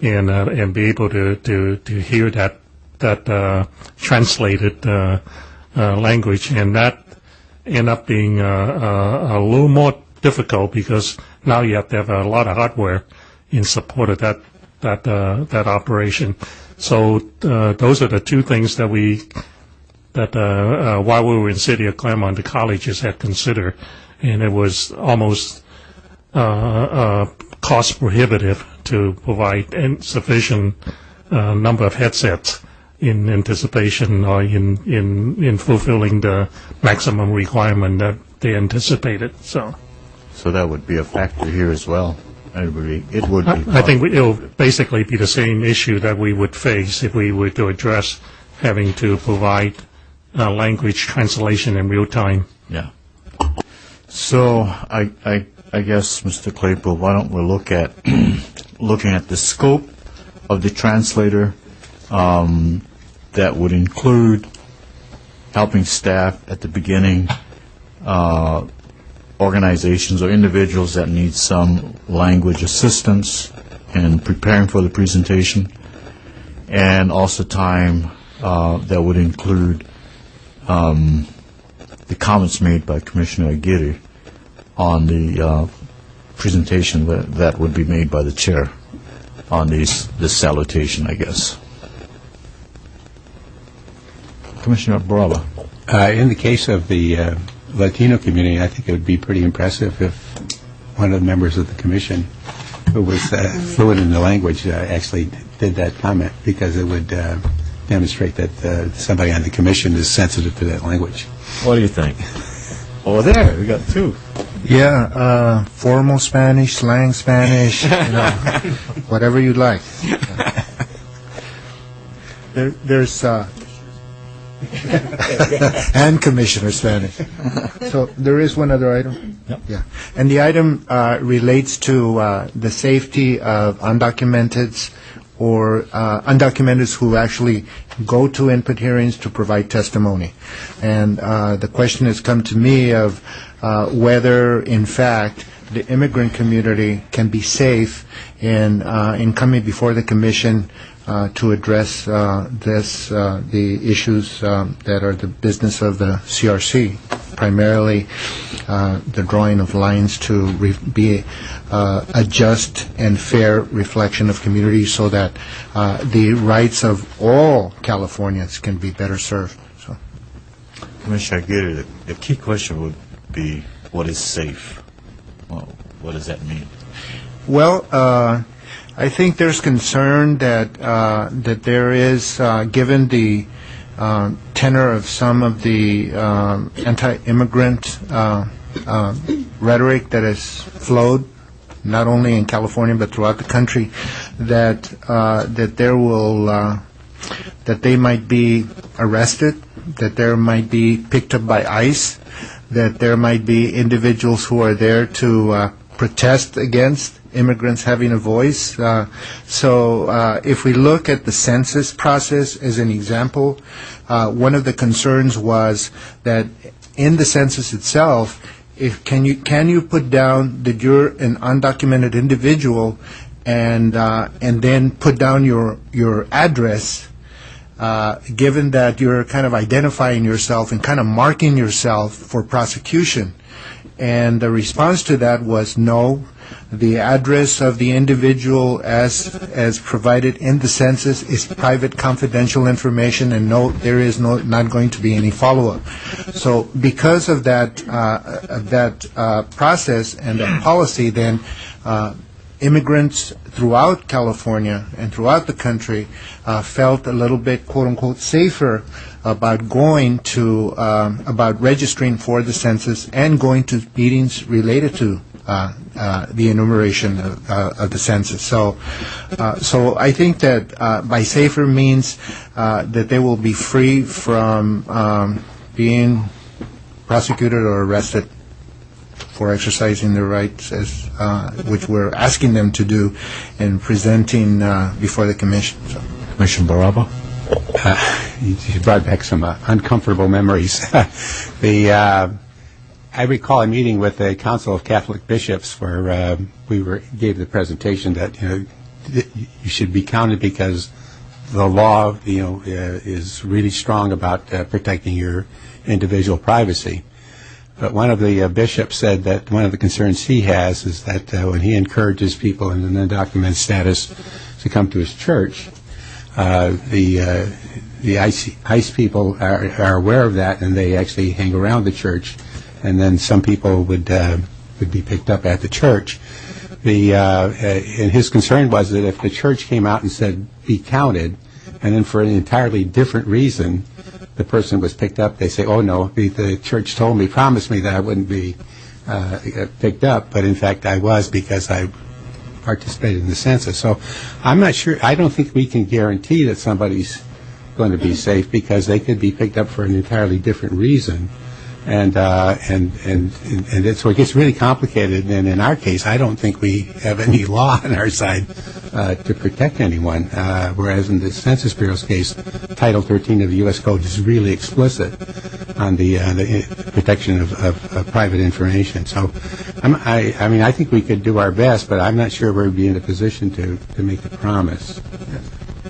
and be able to hear that translated language, and that end up being a little more difficult because now you have to have a lot of hardware in support of that operation. So those are the two things that while we were in City of Claremont, the colleges had considered, and it was almost cost prohibitive to provide sufficient number of headsets in anticipation or in fulfilling the maximum requirement that they anticipated. So that would be a factor here as well. It would be. I think it will basically be the same issue that we would face if we were to address having to provide language translation in real time. Yeah. So I guess, Mr. Claypool, why don't we look at looking at the scope of the translator that would include helping staff at the beginning, organizations or individuals that need some language assistance in preparing for the presentation, and also time that would include the comments made by Commissioner Aguirre on the presentation that would be made by the chair on this salutation, I guess. Commissioner Baraba. In the case of the Latino community, I think it would be pretty impressive if one of the members of the commission who was fluent in the language actually did that comment, because it would demonstrate that somebody on the commission is sensitive to that language. What do you think? Oh, there, we got two. Yeah, formal Spanish, slang Spanish, whatever you'd like. There's and Commissioner Spanish. So there is one other item. Yep. Yeah, and the item relates to the safety of undocumenteds or undocumenteds who actually go to input hearings to provide testimony. And the question has come to me of whether, in fact, the immigrant community can be safe in coming before the commission to address the issues that are the business of the CRC, primarily the drawing of lines to be a just and fair reflection of community so that the rights of all Californians can be better served. So, Commissioner Aguirre, the key question would be, what is safe? Well, what does that mean? well, I think there's concern that there is, given the tenor of some of the anti-immigrant rhetoric that has flowed, not only in California but throughout the country, that they might be arrested, that there might be picked up by ICE, that there might be individuals who are there to protest against immigrants having a voice. So if we look at the census process as an example, one of the concerns was that in the census itself, can you put down that you're an undocumented individual and then put down your address, given that you're kind of identifying yourself and kind of marking yourself for prosecution. And the response to that was no. The address of the individual as provided in the census is private, confidential information, and no, there is not going to be any follow-up. So because of that process and that policy, then immigrants throughout California and throughout the country felt a little bit, quote-unquote, safer about about registering for the census and going to meetings related to the enumeration of the census. So I think that by safer means that they will be free from being prosecuted or arrested for exercising their rights, which we're asking them to do and presenting before the commission. So. Commissioner Baraba? You brought back some uncomfortable memories. I recall a meeting with the Council of Catholic Bishops where we gave the presentation that you should be counted because the law is really strong about protecting your individual privacy. But one of the bishops said that one of the concerns he has is that when he encourages people in an undocumented status to come to his church, the ICE people are aware of that, and they actually hang around the church, and then some people would be picked up at the church. And his concern was that if the church came out and said, be counted, and then for an entirely different reason, the person was picked up, they say, oh no, the church promised me that I wouldn't be picked up, but in fact I was because I participated in the census. So I'm not sure, I don't think we can guarantee that somebody's going to be safe because they could be picked up for an entirely different reason. And so it gets really complicated. And in our case, I don't think we have any law on our side to protect anyone. Whereas in the Census Bureau's case, Title 13 of the U.S. Code is really explicit on the protection of private information. So, I think we could do our best, but I'm not sure we'd be in a position to make a promise.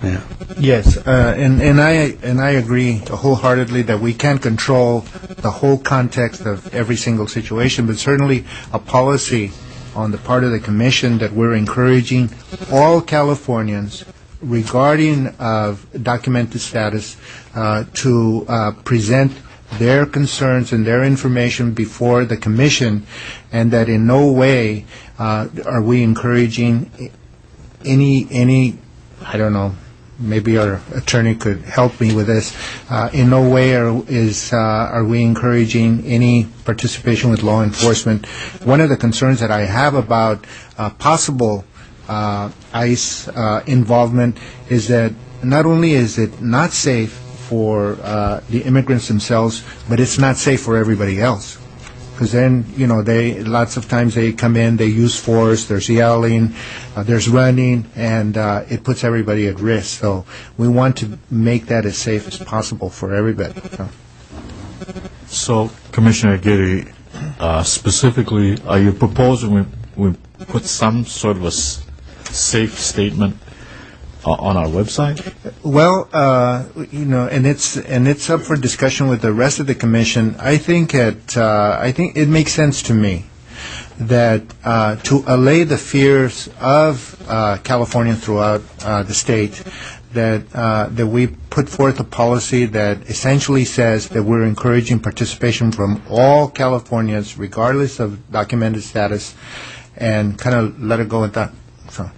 Yeah. Yes, and I agree wholeheartedly that we can't control the whole context of every single situation, but certainly a policy on the part of the Commission that we're encouraging all Californians regarding of documented status to present their concerns and their information before the Commission, and that in no way are we encouraging any I don't know, maybe our attorney could help me with this. In no way are we encouraging any participation with law enforcement. One of the concerns that I have about possible ICE involvement is that not only is it not safe for the immigrants themselves, but it's not safe for everybody else. Because then, lots of times they come in, they use force, there's yelling, there's running, and it puts everybody at risk. So we want to make that as safe as possible for everybody. So, Commissioner Aguirre, Specifically, are you proposing we put some sort of a safe statement on our website? Well, and it's up for discussion with the rest of the commission. I think it makes sense to me that to allay the fears of Californians throughout the state, that we put forth a policy that essentially says that we're encouraging participation from all Californians, regardless of documented status, and kind of let it go at that. So.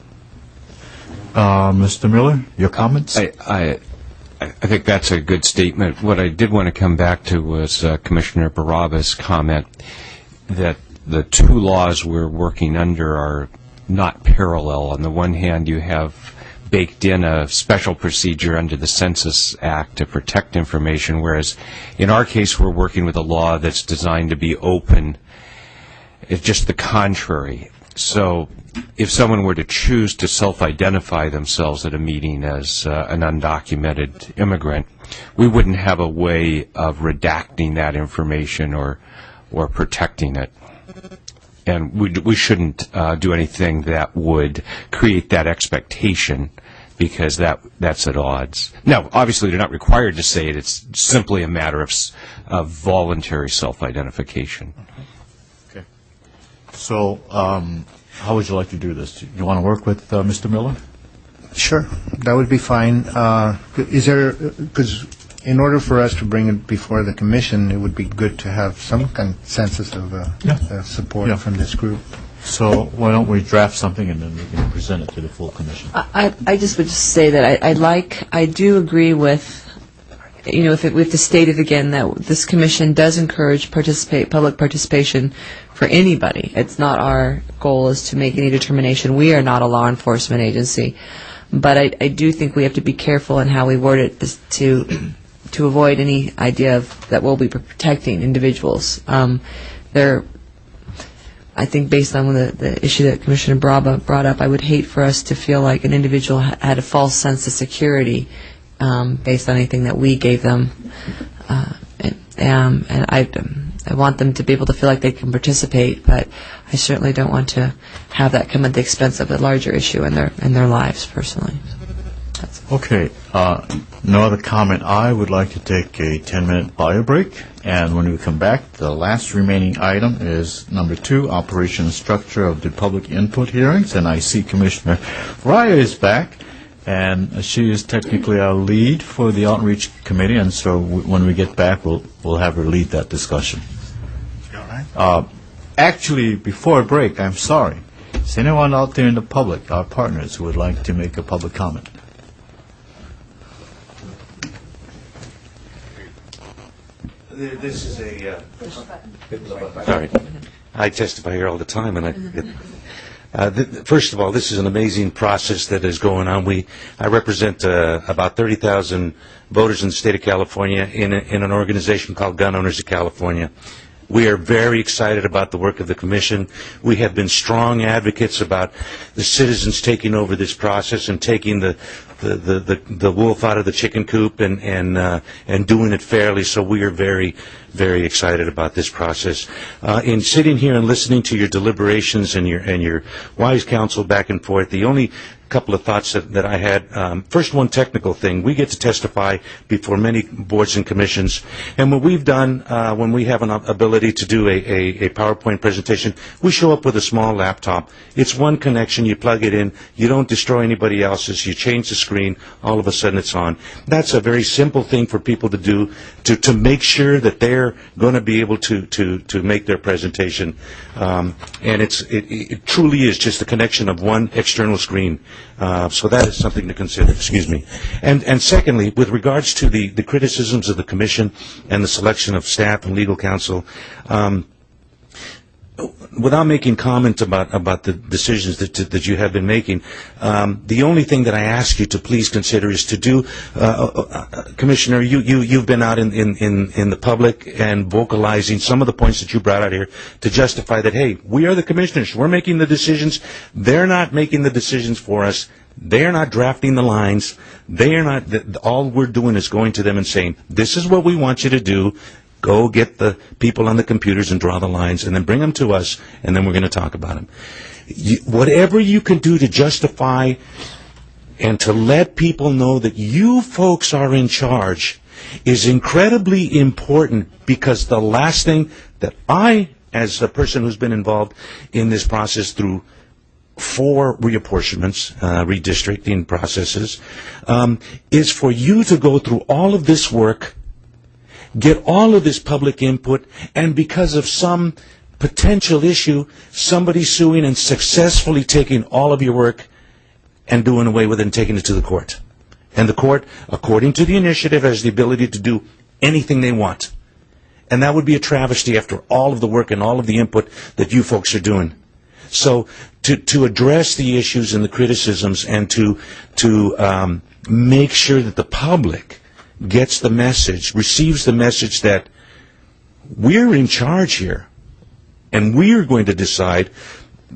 Mr. Miller, your comments? I think that's a good statement. What I did want to come back to was Commissioner Barraba's comment that the two laws we're working under are not parallel. On the one hand, you have baked in a special procedure under the Census Act to protect information, whereas in our case we're working with a law that's designed to be open. It's just the contrary. So if someone were to choose to self-identify themselves at a meeting as an undocumented immigrant, we wouldn't have a way of redacting that information or protecting it. And we shouldn't do anything that would create that expectation, because that's at odds. Now, obviously, they're not required to say it. It's simply a matter of voluntary self-identification. Okay. So, how would you like to do this? You want to work with Mr. Miller? Sure, that would be fine. Because in order for us to bring it before the commission, it would be good to have some kind of consensus of support from this group. So why don't we draft something and then we can present it to the full commission? I just would just say that I do agree with, if we have to state it again, that this commission does encourage public participation for anybody. It's not our goal is to make any determination. We are not a law enforcement agency. But I do think we have to be careful in how we word it to avoid any idea of that we'll be protecting individuals. I think based on the issue that Commissioner Braba brought up, I would hate for us to feel like an individual had a false sense of security based on anything that we gave them. And I want them to be able to feel like they can participate, but I certainly don't want to have that come at the expense of a larger issue in their lives personally. Okay. No other comment. I would like to take a 10-minute bio break, and when we come back, the last remaining item is number 2, operation and structure of the public input hearings, and I see Commissioner Raya is back, and she is technically our lead for the outreach committee, and so when we get back, we'll have her lead that discussion. All right. Actually, before break, I'm sorry. Is anyone out there in the public, our partners, who would like to make a public comment? This is sorry. I testify here all the time, and first of all, this is an amazing process that is going on. I represent about 30,000 voters in the state of California in an organization called Gun Owners of California. We are very excited about the work of the commission. We have been strong advocates about the citizens taking over this process and taking the wolf out of the chicken coop and doing it fairly. So we are very, very excited about this process. In sitting here and listening to your deliberations and your wise counsel back and forth, the only couple of thoughts that I had. First, one technical thing. We get to testify before many boards and commissions. And what we've done when we have an ability to do a PowerPoint presentation, we show up with a small laptop. It's one connection. You plug it in. You don't destroy anybody else's. You change the screen. All of a sudden it's on. That's a very simple thing for people to do to make sure that they're going to be able to make their presentation. And it truly is just a connection of one external screen. So that is something to consider. Excuse me. And secondly, with regards to the criticisms of the commission and the selection of staff and legal counsel, without making comment about the decisions that you have been making, the only thing that I ask you to please consider is to do, Commissioner, you've been out in the public and vocalizing some of the points that you brought out here to justify that, hey, we are the commissioners, we're making the decisions, they're not making the decisions for us, they're not drafting the lines, they are not, all we're doing is going to them and saying, this is what we want you to do, Go get the people on the computers and draw the lines, and then bring them to us, and then we're going to talk about them. Whatever you can do to justify and to let people know that you folks are in charge is incredibly important, because the last thing that I, as a person who's been involved in this process through 4 reapportionments, redistricting processes, is for you to go through all of this work, get all of this public input, and because of some potential issue, somebody suing and successfully taking all of your work and doing away with it and taking it to the court. And the court, according to the initiative, has the ability to do anything they want. And that would be a travesty after all of the work and all of the input that you folks are doing. So to address the issues and the criticisms, and to make sure that the public gets the message, receives the message that we're in charge here, and we're going to decide.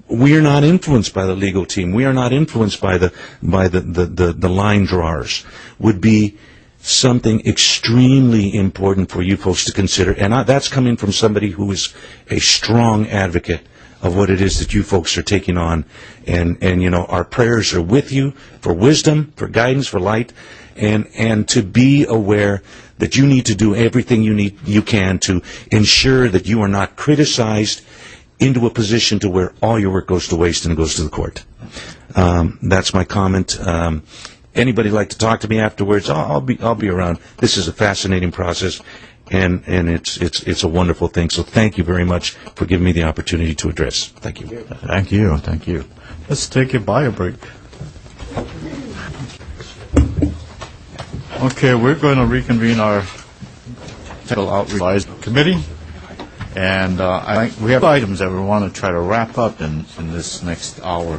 We are not influenced by the legal team. We are not influenced by the line drawers. Would be something extremely important for you folks to consider, and that's coming from somebody who is a strong advocate of what it is that you folks are taking on. And you know, our prayers are with you for wisdom, for guidance, for light, and to be aware that you need to do everything you can to ensure that you are not criticized into a position to where all your work goes to waste and goes to the court. That's my comment. Anybody like to talk to me afterwards? I'll be around. This is a fascinating process, and it's a wonderful thing. So thank you very much for giving me the opportunity to address. Thank you. Thank you. Thank you. Let's take a bio break. Okay, we're going to reconvene our Technical Outreach Committee. And we have items that we want to try to wrap up in this next hour.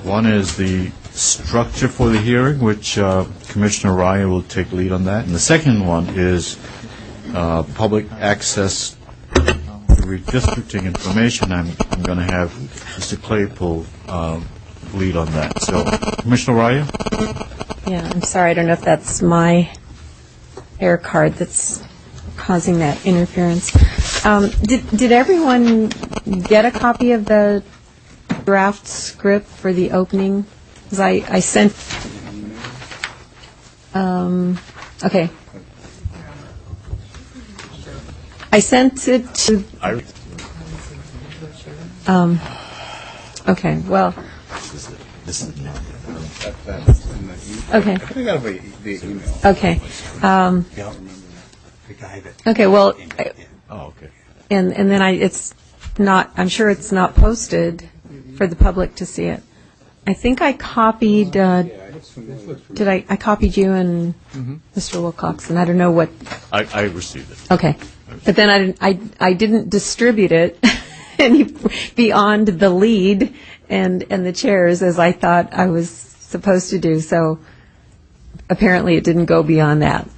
One is the structure for the hearing, which Commissioner Ryan will take lead on that. And the second one is public access to redistricting information. I'm going to have Mr. Claypool lead on that. So, Commissioner Ryan? Yeah, I'm sorry. I don't know if that's my air card that's causing that interference. Did everyone get a copy of the draft script for the opening? Because I sent... okay. I sent it to... okay, well... Okay. Okay. Okay, well... Oh, okay. And then it's not, I'm sure it's not posted for the public to see it. I think I copied, I copied you and Mr. Wilcox, and I don't know what. I received it. Okay. But then I didn't distribute it any beyond the lead and the chairs as I thought I was supposed to do. So apparently it didn't go beyond that.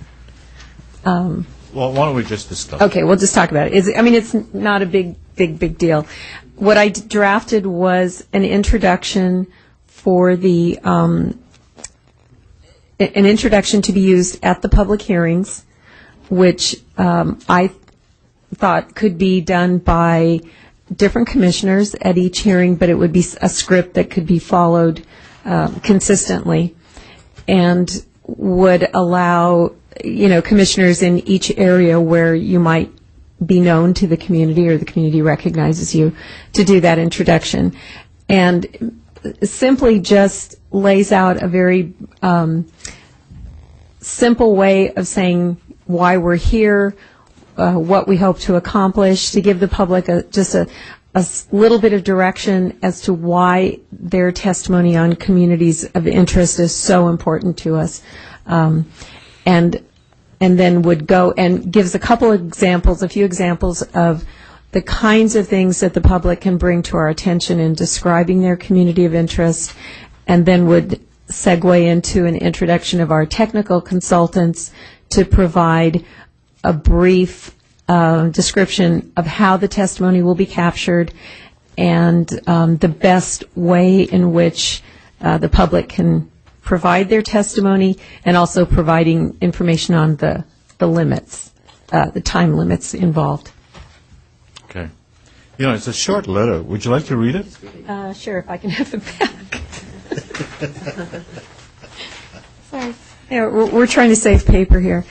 Well, why don't we just discuss? Okay, we'll just talk about it. It's not a big deal. What I drafted was an introduction for the an introduction to be used at the public hearings, which I thought could be done by different commissioners at each hearing, but it would be a script that could be followed consistently, and would allow commissioners in each area where you might be known to the community or the community recognizes you to do that introduction. And simply just lays out a very simple way of saying why we're here, what we hope to accomplish, to give the public just a little bit of direction as to why their testimony on communities of interest is so important to us. And then would go and gives a few examples of the kinds of things that the public can bring to our attention in describing their community of interest, and then would segue into an introduction of our technical consultants to provide a brief description of how the testimony will be captured and the best way in which the public can provide their testimony, and also providing information on the limits the time limits involved. Okay. You know, it's a short letter. Would you like to read it? Sure, if I can have it back. Sorry. Yeah, we're trying to save paper here.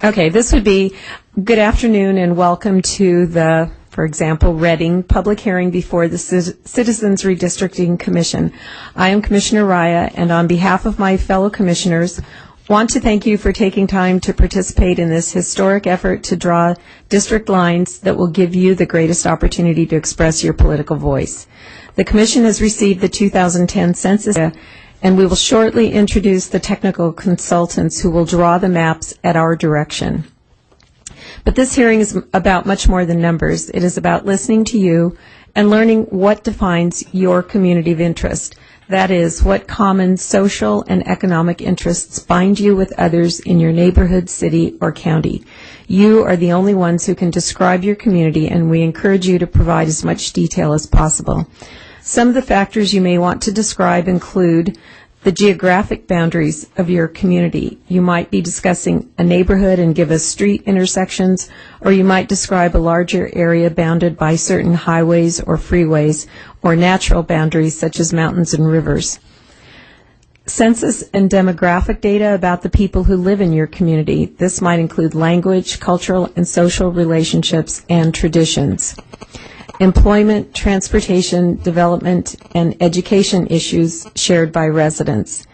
Okay, this would be, good afternoon and welcome to the, for example, Reading public hearing before the Citizens Redistricting Commission. I am Commissioner Raya, and on behalf of my fellow commissioners, want to thank you for taking time to participate in this historic effort to draw district lines that will give you the greatest opportunity to express your political voice. The Commission has received the 2010 census data, and we will shortly introduce the technical consultants who will draw the maps at our direction. But this hearing is about much more than numbers. It is about listening to you and learning what defines your community of interest. That is, what common social and economic interests bind you with others in your neighborhood, city, or county. You are the only ones who can describe your community, and we encourage you to provide as much detail as possible. Some of the factors you may want to describe include the geographic boundaries of your community. You might be discussing a neighborhood and give us street intersections, or you might describe a larger area bounded by certain highways or freeways, or natural boundaries such as mountains and rivers. Census and demographic data about the people who live in your community. This might include language, cultural and social relationships, and traditions. Employment, transportation, development, and education issues shared by residents.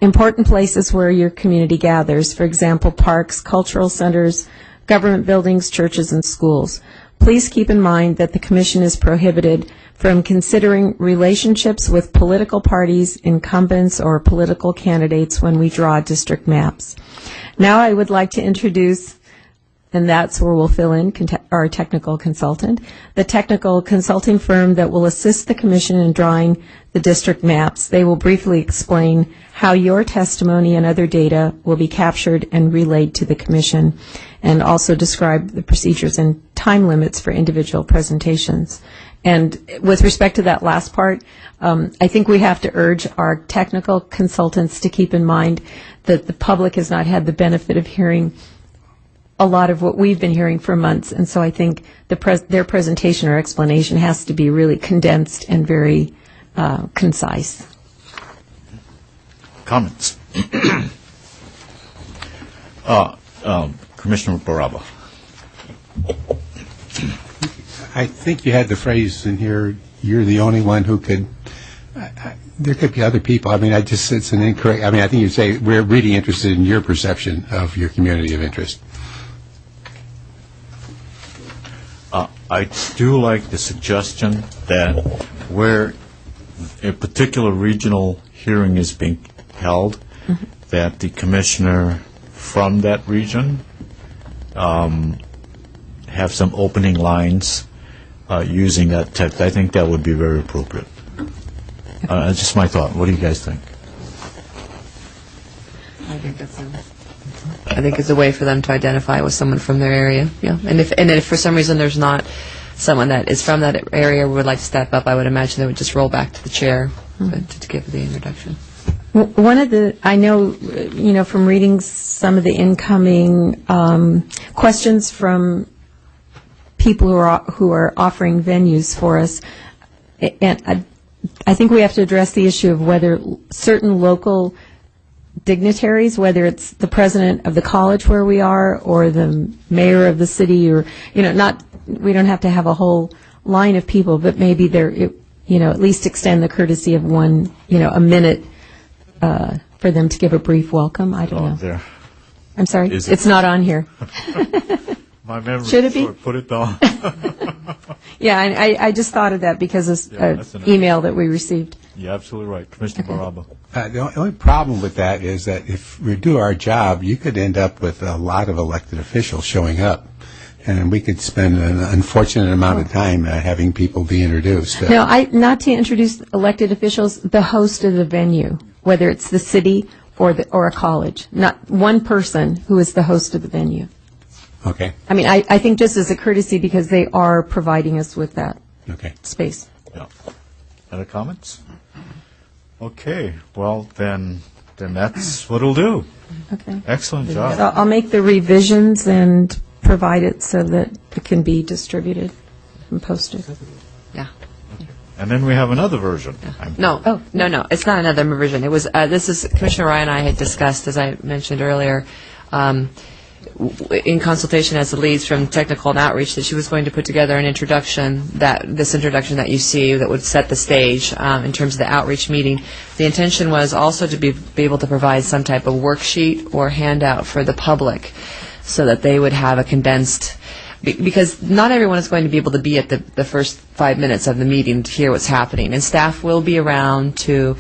Important places where your community gathers, for example, parks, cultural centers, government buildings, churches, and schools. Please keep in mind that the Commission is prohibited from considering relationships with political parties, incumbents, or political candidates when we draw district maps. Now I would like to introduce, and that's where we'll fill in our technical consultant, the technical consulting firm that will assist the Commission in drawing the district maps. They will briefly explain how your testimony and other data will be captured and relayed to the Commission, and also describe the procedures and time limits for individual presentations. And with respect to that last part, I think we have to urge our technical consultants to keep in mind that the public has not had the benefit of hearing a lot of what we've been hearing for months, and so I think their presentation or explanation has to be really condensed and very concise. Comments? Commissioner Baraba. I think you had the phrase in here, you're the only one who could, there could be other people. I mean, it's an incorrect, I mean, I think you'd say we're really interested in your perception of your community of interest. I do like the suggestion that where a particular regional hearing is being held, that the commissioner from that region have some opening lines using that text. I think that would be very appropriate. That's just my thought. What do you guys think? I think it's a way for them to identify with someone from their area. Yeah, and if for some reason there's not someone that is from that area who would like to step up, I would imagine they would just roll back to the chair to give the introduction. One of the, I know, from reading some of the incoming questions from people who are offering venues for us, and I think we have to address the issue of whether certain local dignitaries, whether it's the president of the college where we are or the mayor of the city, or we don't have to have a whole line of people, but maybe at least extend the courtesy of one, a minute for them to give a brief welcome. I don't know. There. I'm sorry, it's not on here. My memory. Should it be? Put it down. Yeah, I just thought of that because of an email that we received. You're absolutely right. Commissioner Baraba. The only problem with that is that if we do our job, you could end up with a lot of elected officials showing up, and we could spend an unfortunate amount of time having people be introduced. No, not to introduce elected officials, the host of the venue, whether it's the city or a college, not one person who is the host of the venue. Okay. I mean, I think just as a courtesy because they are providing us with that space. Yeah. Other comments? Okay. Well, then that's what it'll do. Okay. Excellent job. So I'll make the revisions and provide it so that it can be distributed and posted. Yeah. And then we have another version. No, no, it's not another version. It was, this is, Commissioner Ryan and I had discussed, as I mentioned earlier, in consultation as the leads from technical and outreach, that she was going to put together an introduction, this introduction that you see that would set the stage in terms of the outreach meeting. The intention was also to be able to provide some type of worksheet or handout for the public so that they would have a condensed, because not everyone is going to be able to be at the first 5 minutes of the meeting to hear what's happening, and staff will be around to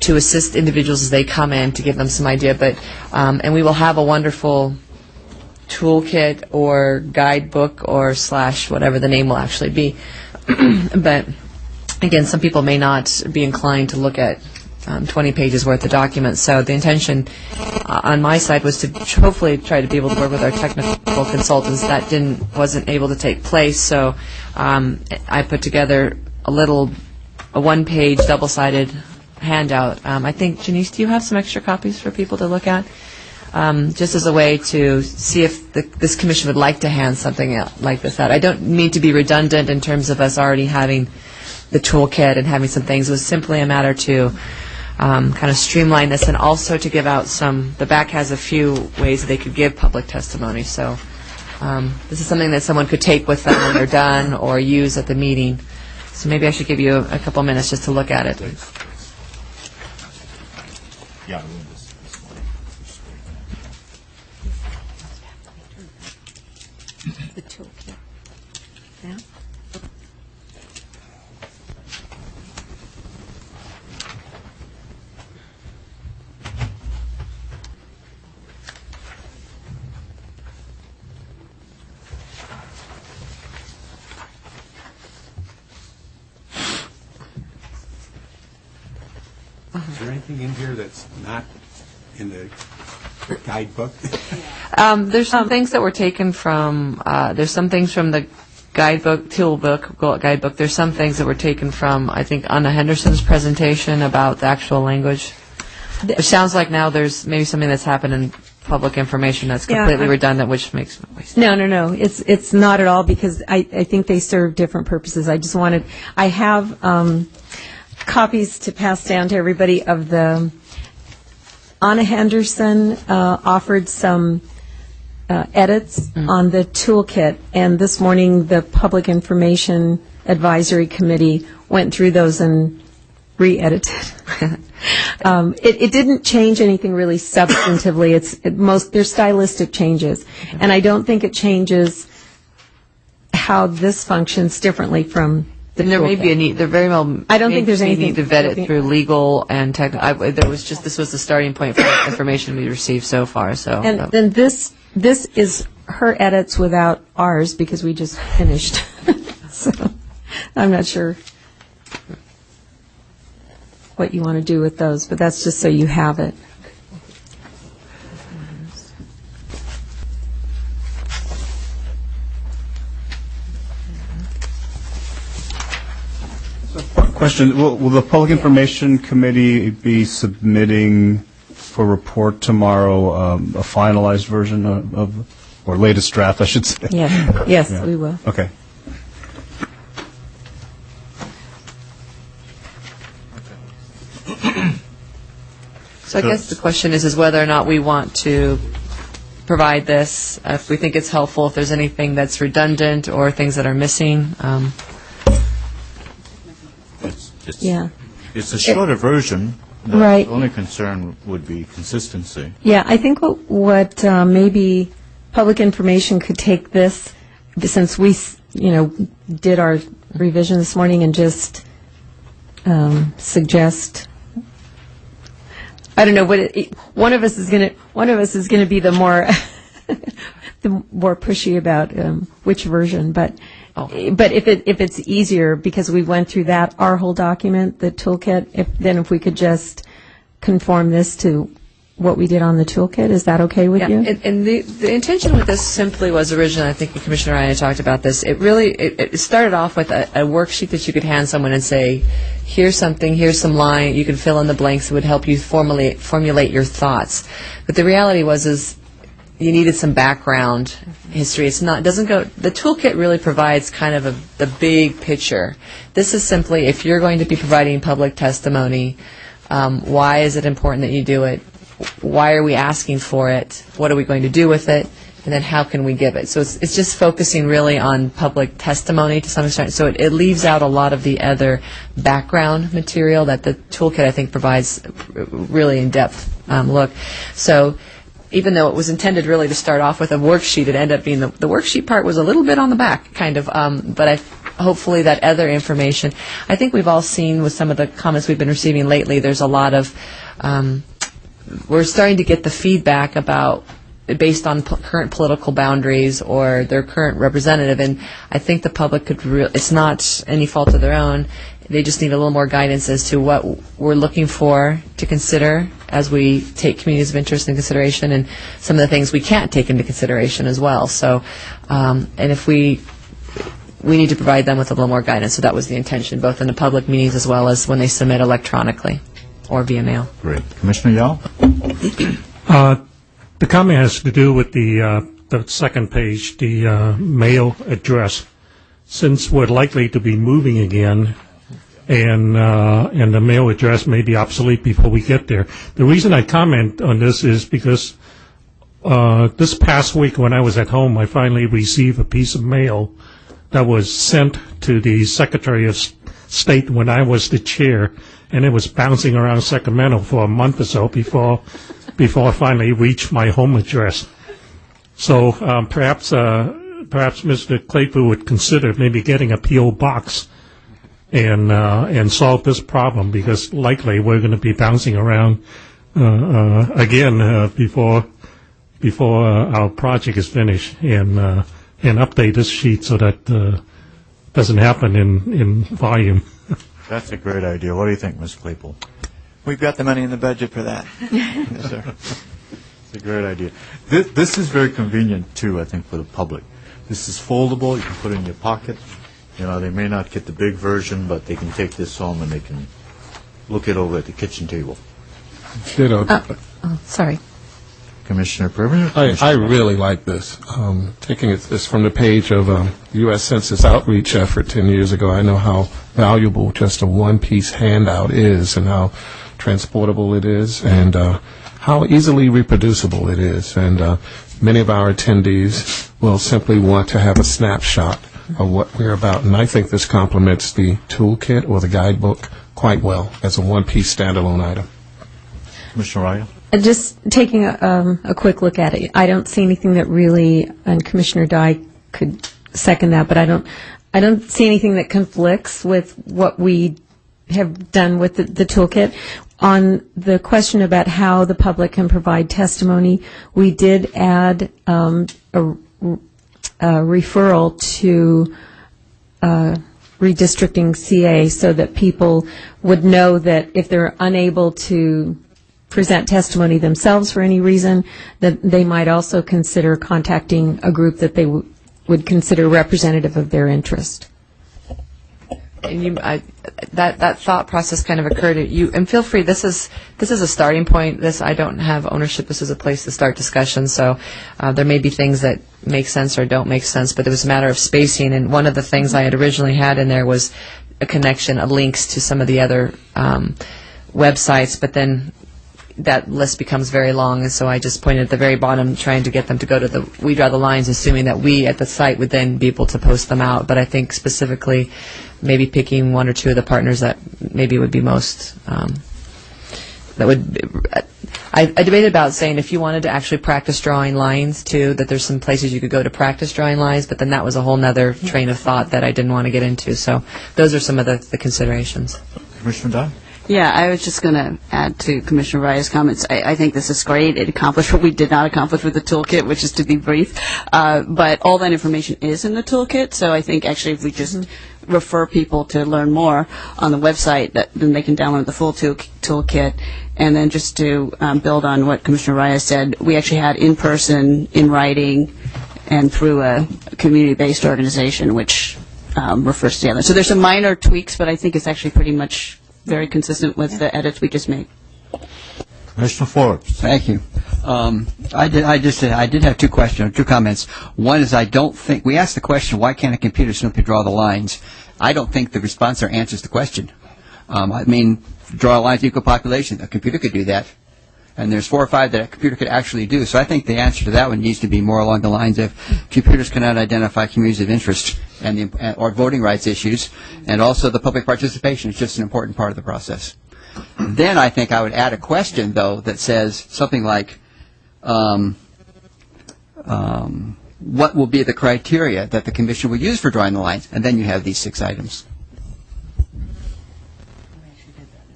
assist individuals as they come in to give them some idea. But and we will have a wonderful toolkit or guidebook or / whatever the name will actually be. But again, some people may not be inclined to look at 20 pages worth of documents. So the intention on my side was to hopefully try to be able to work with our technical consultants. That wasn't able to take place. So I put together a one-page double-sided handout. I think, Janice, do you have some extra copies for people to look at? Just as a way to see if this commission would like to hand something out like this out. I don't mean to be redundant in terms of us already having the toolkit and having some things. It was simply a matter to kind of streamline this, and also to give out the back has a few ways that they could give public testimony. So this is something that someone could take with them when they're done or use at the meeting. So maybe I should give you a couple minutes just to look at it. Yeah. The toolkit. Yeah. Is there anything in here that's not in the guidebook? There's some things that were taken from, there's some things from the guidebook. There's some things that were taken from, I think, Anna Henderson's presentation about the actual language. It sounds like now there's maybe something that's happened in public information that's completely redundant, which makes no sense. No. It's not at all, because I think they serve different purposes. I have copies to pass down to everybody of the, Anna Henderson offered some edits on the toolkit, and this morning the Public Information Advisory Committee went through those and re-edited. It didn't change anything really substantively. They're stylistic changes, and I don't think it changes how this functions differently from the there may be a need. There very well. I don't think there's anything need to vet it through legal and technical. This was the starting point for the information we received so far. So and then this is her edits without ours, because we just finished. So I'm not sure what you want to do with those, but that's just so you have it. Question, will the Public Information Committee be submitting for report tomorrow a finalized version of, or latest draft, I should say? Yes, we will. Okay. I guess the question is whether or not we want to provide this, if we think it's helpful, if there's anything that's redundant or things that are missing. It's a shorter version. Right. The only concern would be consistency. Yeah, I think what maybe public information could take this, since we did our revision this morning, and just suggest. I don't know what one of us is going to be the more the more pushy about which version, but if it's easier, because we went through our whole document, the toolkit, if we could just conform this to what we did on the toolkit, is that okay with you? And the intention with this simply was originally, I think Commissioner Ryan talked about this, it started off with a worksheet that you could hand someone and say, here's something, here's some line, you can fill in the blanks that would help you formulate your thoughts. But the reality was you needed some background history. It doesn't go, the toolkit really provides kind of the big picture. This is simply, if you're going to be providing public testimony, why is it important that you do it? Why are we asking for it? What are we going to do with it? And then how can we give it? So it's just focusing really on public testimony to some extent. So it leaves out a lot of the other background material that the toolkit, I think, provides really in-depth look. So even though it was intended really to start off with a worksheet, it ended up being the worksheet part was a little bit on the back, kind of. But hopefully that other information, I think we've all seen with some of the comments we've been receiving lately, there's a lot of, we're starting to get the feedback about based on current political boundaries or their current representative, and I think the public could it's not any fault of their own. They just need a little more guidance as to what we're looking for to consider as we take communities of interest in consideration, and some of the things we can't take into consideration as well. So, and if we need to provide them with a little more guidance. So that was the intention, both in the public meetings as well as when they submit electronically or via mail. Great. Commissioner Yao? The comment has to do with the second page, the mail address. Since we're likely to be moving again, and the mail address may be obsolete before we get there. The reason I comment on this is because this past week when I was at home, I finally received a piece of mail that was sent to the Secretary of State when I was the chair, and it was bouncing around Sacramento for a month or so before I finally reached my home address. So perhaps Mr. Claypool would consider maybe getting a P.O. box and solve this problem, because likely we're going to be bouncing around again before our project is finished, and update this sheet so that doesn't happen in volume. That's a great idea. What do you think, Ms. Claypool? We've got the money in the budget for that. Yes, sir. It's a great idea. This is very convenient, too, I think, for the public. This is foldable. You can put it in your pocket. You know, they may not get the big version, but they can take this home and they can look it over at the kitchen table. Sorry. Commissioner Privilege? I really like this. Taking this from the page of U.S. Census outreach effort 10 years ago, I know how valuable just a one-piece handout is, and how transportable it is, and how easily reproducible it is. And many of our attendees will simply want to have a snapshot of what we're about. And I think this complements the toolkit or the guidebook quite well as a one-piece standalone item. Commissioner Ryan? Just taking a quick look at it, I don't see anything that really, and Commissioner Dye could second that, but I don't see anything that conflicts with what we have done with the toolkit. On the question about how the public can provide testimony, we did add a referral to Redistricting CA so that people would know that if they're unable to present testimony themselves for any reason, that they might also consider contacting a group that they would consider representative of their interest. And that thought process kind of occurred at you, and feel free. This is a starting point. I don't have ownership. This is a place to start discussion. So there may be things that make sense or don't make sense, but it was a matter of spacing. And one of the things I had originally had in there was a connection, links to some of the other websites, but then that list becomes very long, and so I just pointed at the very bottom, trying to get them to go to we draw the lines, assuming that we at the site would then be able to post them out. But I think specifically, maybe picking one or two of the partners that maybe would be most, that would, I debated about saying if you wanted to actually practice drawing lines too, that there's some places you could go to practice drawing lines, but then that was a whole nother train of thought that I didn't want to get into. So those are some of the considerations. Commissioner Dunn? Yeah, I was just going to add to Commissioner Raya's comments. I think this is great. It accomplished what we did not accomplish with the toolkit, which is to be brief. But all that information is in the toolkit, so I think actually if we just refer people to learn more on the website, then they can download the full toolkit. And then just to build on what Commissioner Raya said, we actually had in person, in writing, and through a community-based organization, which refers to the other. So there's some minor tweaks, but I think it's actually pretty much very consistent with the edits we just made. Commissioner Forbes. Thank you. I did have two comments. One is I don't think, we asked the question, why can't a computer simply draw the lines? I don't think the response answers the question. I mean, draw lines equal population. A computer could do that. And there's 4 or 5 that a computer could actually do. So I think the answer to that one needs to be more along the lines of computers cannot identify communities of interest or voting rights issues, and also the public participation is just an important part of the process. Then I think I would add a question, though, that says something like, what will be the criteria that the commission will use for drawing the lines? And then you have these 6 items.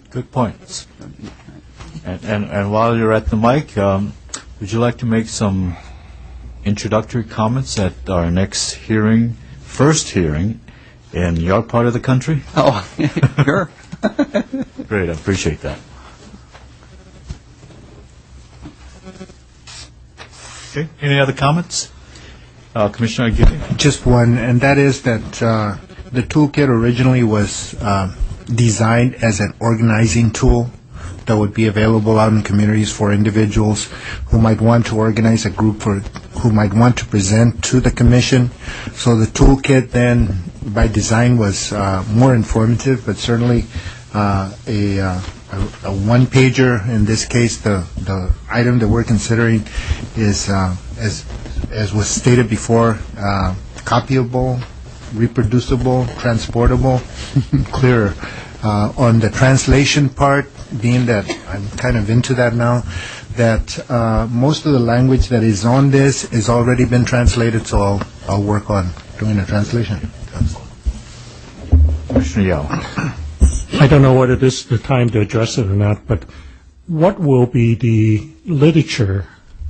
Good points. And while you're at the mic, would you like to make some introductory comments at our next hearing, first hearing, in your part of the country? Oh, sure. Great, I appreciate that. Okay, any other comments? Commissioner Aguirre? Just one, and that is that the toolkit originally was designed as an organizing tool that would be available out in communities for individuals who might want to organize a group who might want to present to the commission. So the toolkit then, by design, was more informative, but certainly a one-pager. In this case, the item that we're considering is, as was stated before, copyable, reproducible, transportable, clearer. On the translation part, being that I'm kind of into that now, that most of the language that is on this has already been translated, so I'll work on doing a translation. Commissioner Yao. I don't know whether this is the time to address it or not, but what will be the literature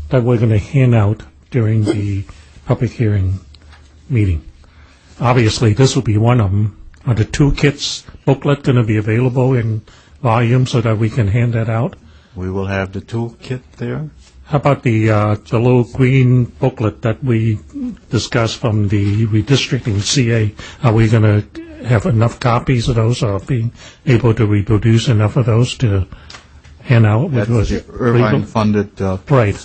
that we're going to hand out during the public hearing meeting? Obviously, this will be one of them. Are the toolkits booklet going to be available in volume so that we can hand that out? We will have the toolkit there. How about the little green booklet that we discussed from the Redistricting CA? Are we going to have enough copies of those, or being able to reproduce enough of those to hand out? That's the Irvine-funded. Right.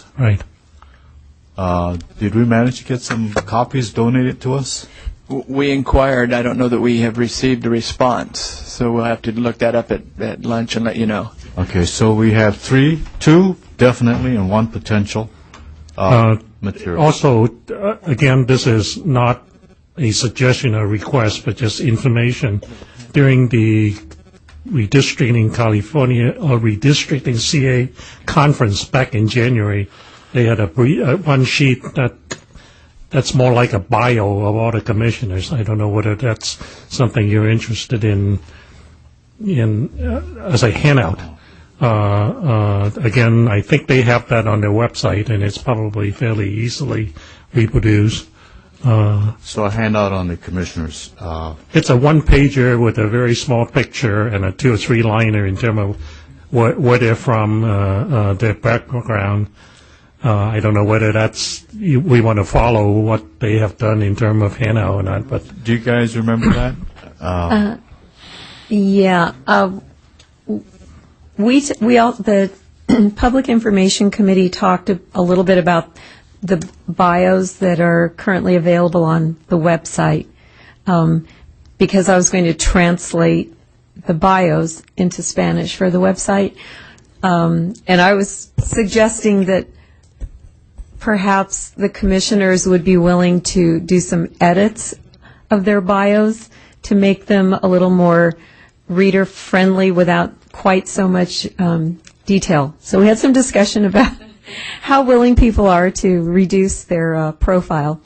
Did we manage to get some copies donated to us? We inquired. I don't know that we have received a response, so we'll have to look that up at lunch and let you know. Okay, so we have 2 definitely, and 1 potential material. Also, again, this is not a suggestion or request, but just information. During the Redistricting California or Redistricting CA conference back in January, they had one sheet that's more like a bio of all the commissioners. I don't know whether that's something you're interested in as a handout. Again, I think they have that on their website, and it's probably fairly easily reproduced. So a handout on the commissioners. It's a one-pager with a very small picture and a 2 or 3 liner in terms of where they're from, their background. I don't know whether we want to follow what they have done in terms of handout or not. But do you guys remember that? Yeah. The Public Information Committee talked a little bit about the bios that are currently available on the website, because I was going to translate the bios into Spanish for the website, and I was suggesting that perhaps the commissioners would be willing to do some edits of their bios to make them a little more reader-friendly without quite so much detail. So we had some discussion about how willing people are to reduce their profile.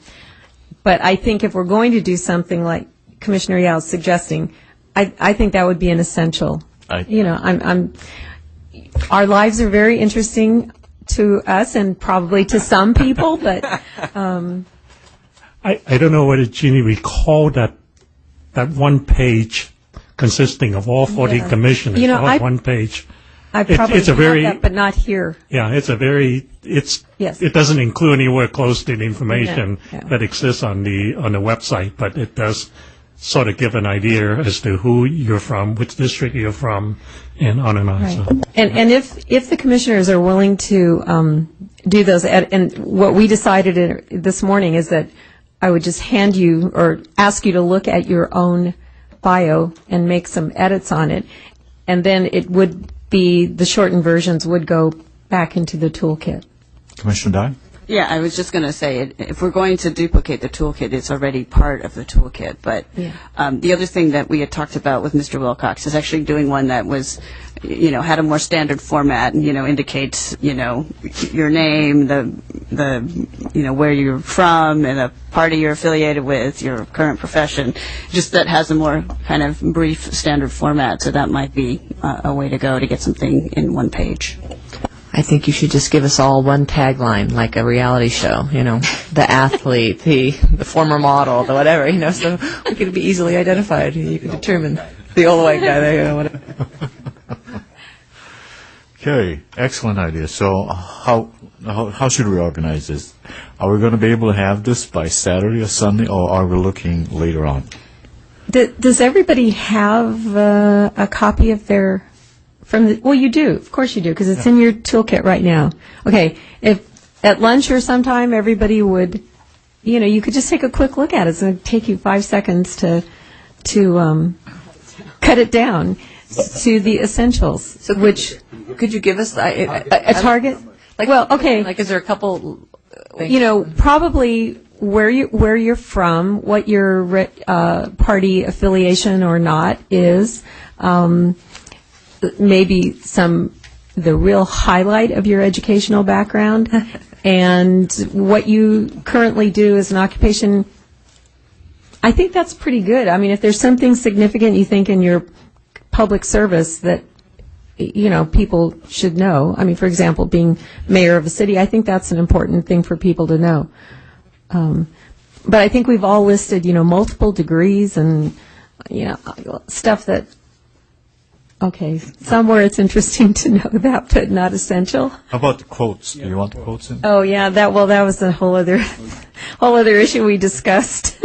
But I think if we're going to do something like Commissioner Yao is suggesting, I think that would be an essential. Our lives are very interesting to us and probably to some people, but I don't know whether Jeannie recalled that one page consisting of all 40 commissioners, one page. I probably have that, but not here. Yeah, it doesn't include anywhere close to the information that exists on the website, but it does sort of give an idea as to who you're from, which district you're from, and on and on. Right. So. And if the commissioners are willing to do those. And what we decided this morning is that I would just hand you or ask you to look at your own bio and make some edits on it, and then it would be, the shortened versions would go back into the toolkit. Commissioner Dye? Yeah, I was just going to say, if we're going to duplicate the toolkit, it's already part of the toolkit. But the other thing that we had talked about with Mr. Wilcox is actually doing one that was, had a more standard format, and, indicates, your name, the where you're from, and the party you're affiliated with, your current profession, just that has a more kind of brief standard format. So that might be a way to go to get something in one page. I think you should just give us all one tagline, like a reality show, the athlete, the former model, the whatever, so we could be easily identified. You could determine the old white guy there, whatever. Okay, excellent idea. So how should we organize this? Are we going to be able to have this by Saturday or Sunday, or are we looking later on? Does everybody have a copy of their... Well, you do. Of course you do, because it's in your toolkit right now. Okay, if at lunch or sometime everybody would, you could just take a quick look at it. It's going to take you 5 seconds to cut it down to the essentials. So which could you give us a target? Like, is there a couple? Probably where you're from, what your party affiliation or not is. Maybe the real highlight of your educational background and what you currently do as an occupation. I think that's pretty good. I mean, if there's something significant you think in your public service that, people should know. I mean, for example, being mayor of a city, I think that's an important thing for people to know. But I think we've all listed, multiple degrees and, stuff that, okay, somewhere it's interesting to know that, but not essential. How about the quotes? Do you want the quotes in? Oh yeah, that was a whole other issue we discussed.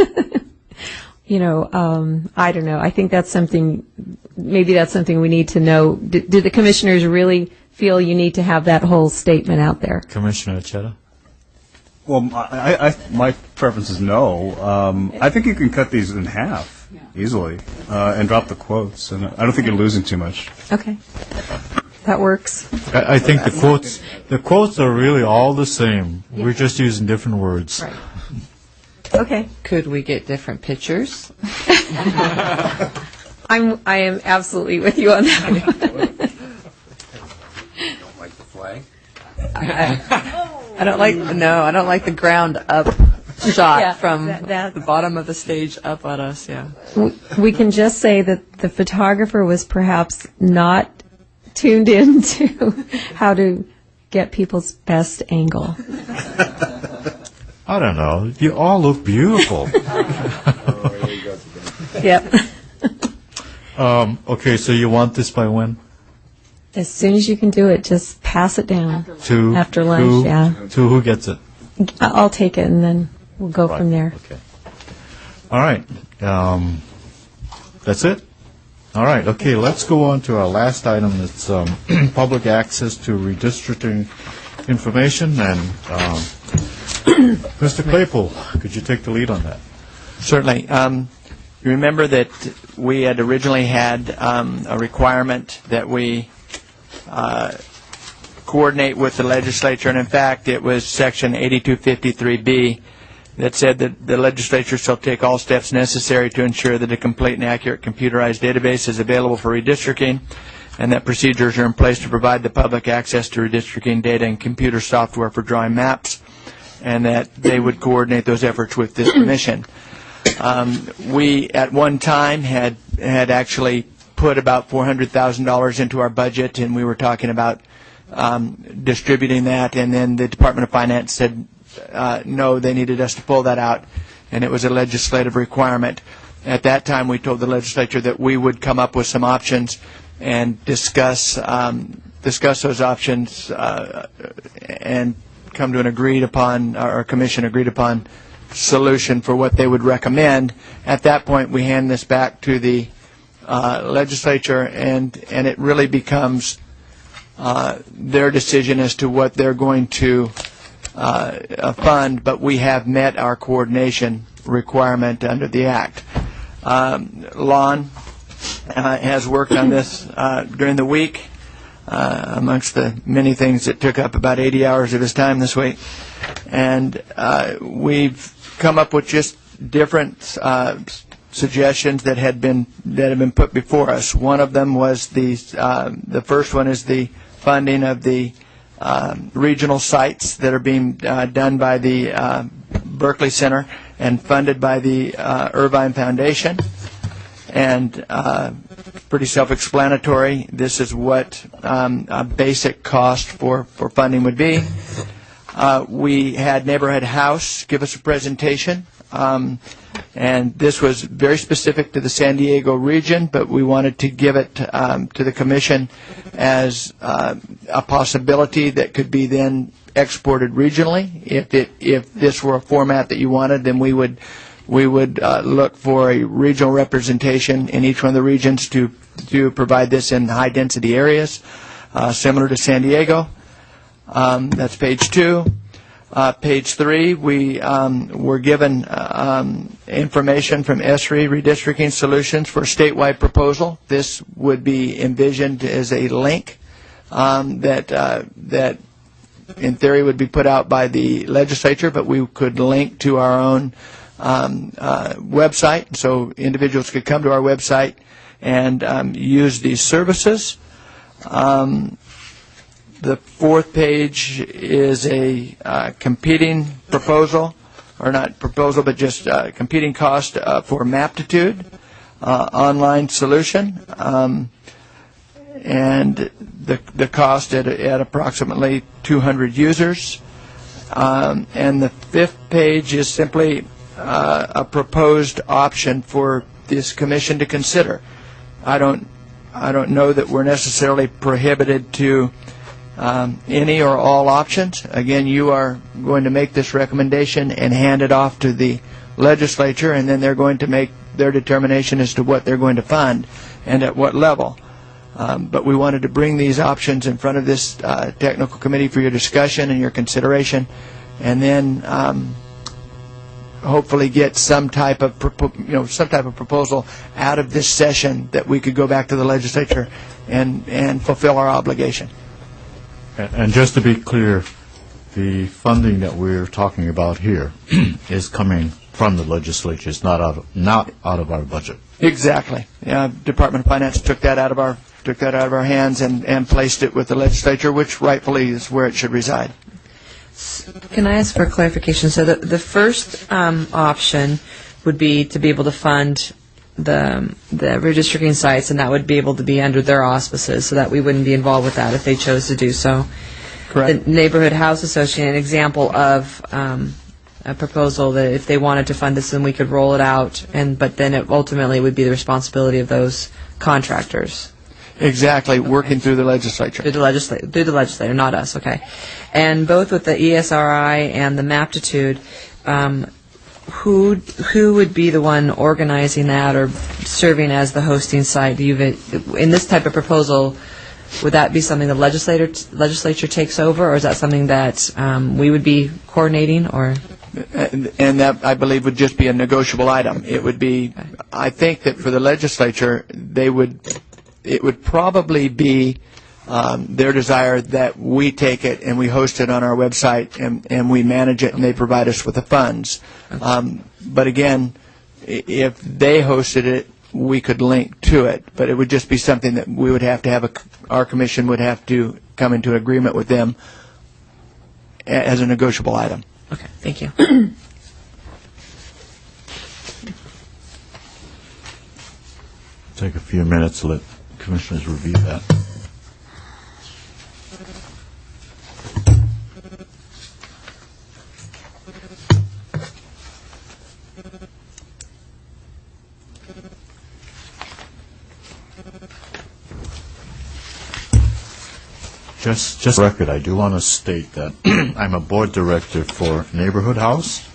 I don't know. I think that's something. Maybe that's something we need to know. Do the commissioners really feel you need to have that whole statement out there? Commissioner Acheta? Well, my preference is no. I think you can cut these in half easily and drop the quotes, and I don't think you're losing too much. Okay, that works. I think the quotes are really all the same. Yeah. We're just using different words. Right. Okay. Could we get different pictures? I am absolutely with you on that. You don't like the flag? I don't like the ground up shot from the bottom of the stage up at us. Yeah. We can just say that the photographer was perhaps not tuned in to how to get people's best angle. I don't know. You all look beautiful. Yep. Okay, so you want this by when? As soon as you can do it, just pass it down. After lunch, To who gets it? I'll take it, and then we'll go from there. Okay. All right. That's it? All right. Okay, let's go on to our last item. It's public access to redistricting information. And Mr. Claypool, could you take the lead on that? Certainly. You remember that we had originally had a requirement that we coordinate with the legislature, and in fact it was section 8253B that said that the legislature shall take all steps necessary to ensure that a complete and accurate computerized database is available for redistricting, and that procedures are in place to provide the public access to redistricting data and computer software for drawing maps, and that they would coordinate those efforts with this commission. We, at one time, had actually put about $400,000 into our budget, and we were talking about distributing that, and then the Department of Finance said no, they needed us to pull that out, and it was a legislative requirement. At that time, we told the legislature that we would come up with some options and discuss those options and come to an agreed upon, or commission agreed upon, solution for what they would recommend. At that point, we hand this back to the legislature, and it really becomes their decision as to what they're going to fund, but we have met our coordination requirement under the Act. Lon has worked on this during the week, amongst the many things that took up about 80 hours of his time this week. And we've come up with just different suggestions that have been put before us. One of them was the first one is the funding of the regional sites that are being done by the Berkeley Center and funded by the Irvine Foundation. And pretty self-explanatory. This is what a basic cost for funding would be. We had Neighborhood House give us a presentation, and this was very specific to the San Diego region, but we wanted to give it to the Commission as a possibility that could be then exported regionally. If this were a format that you wanted, then we would look for a regional representation in each one of the regions to provide this in high-density areas, similar to San Diego. That's page 2. Page 3, we were given information from ESRI, Redistricting Solutions, for a statewide proposal. This would be envisioned as a link that in theory would be put out by the legislature, but we could link to our own website, so individuals could come to our website and use these services. The fourth page is a competing proposal, or not proposal, but just competing cost for Maptitude online solution, and the cost at approximately 200 users. And the fifth page is simply a proposed option for this commission to consider. I don't know that we're necessarily prohibited to any or all options. Again, you are going to make this recommendation and hand it off to the legislature, and then they're going to make their determination as to what they're going to fund and at what level. But we wanted to bring these options in front of this technical committee for your discussion and your consideration, and then hopefully get some type of proposal out of this session that we could go back to the legislature and fulfill our obligation. And just to be clear, the funding that we're talking about here is coming from the legislature. It's not out of our budget. Exactly. Department of Finance took that out of our hands and placed it with the legislature, which rightfully is where it should reside. Can I ask for clarification? So the first option would be to be able to fund the redistricting sites, and that would be able to be under their auspices, so that we wouldn't be involved with that if they chose to do so. Correct. The Neighborhood House Association, an example of a proposal that if they wanted to fund this, then we could roll it out, but then it ultimately would be the responsibility of those contractors. Exactly, working through the legislature. Through the legislator, not us, okay. And both with the ESRI and the Maptitude, who would be the one organizing that or serving as the hosting site? In this type of proposal, would that be something the legislature takes over, or is that something that we would be coordinating? Or and that, I believe, would just be a negotiable item. It would be, I think that for the legislature, it would probably be their desire that we take it and we host it on our website and we manage it and they provide us with the funds. But again, if they hosted it, we could link to it. But it would just be something that we would have to have, our commission would have to come into agreement with them as a negotiable item. Okay, thank you. Take a few minutes to let commissioners review that. Just for the record, I do want to state that I'm a board director for Neighborhood House,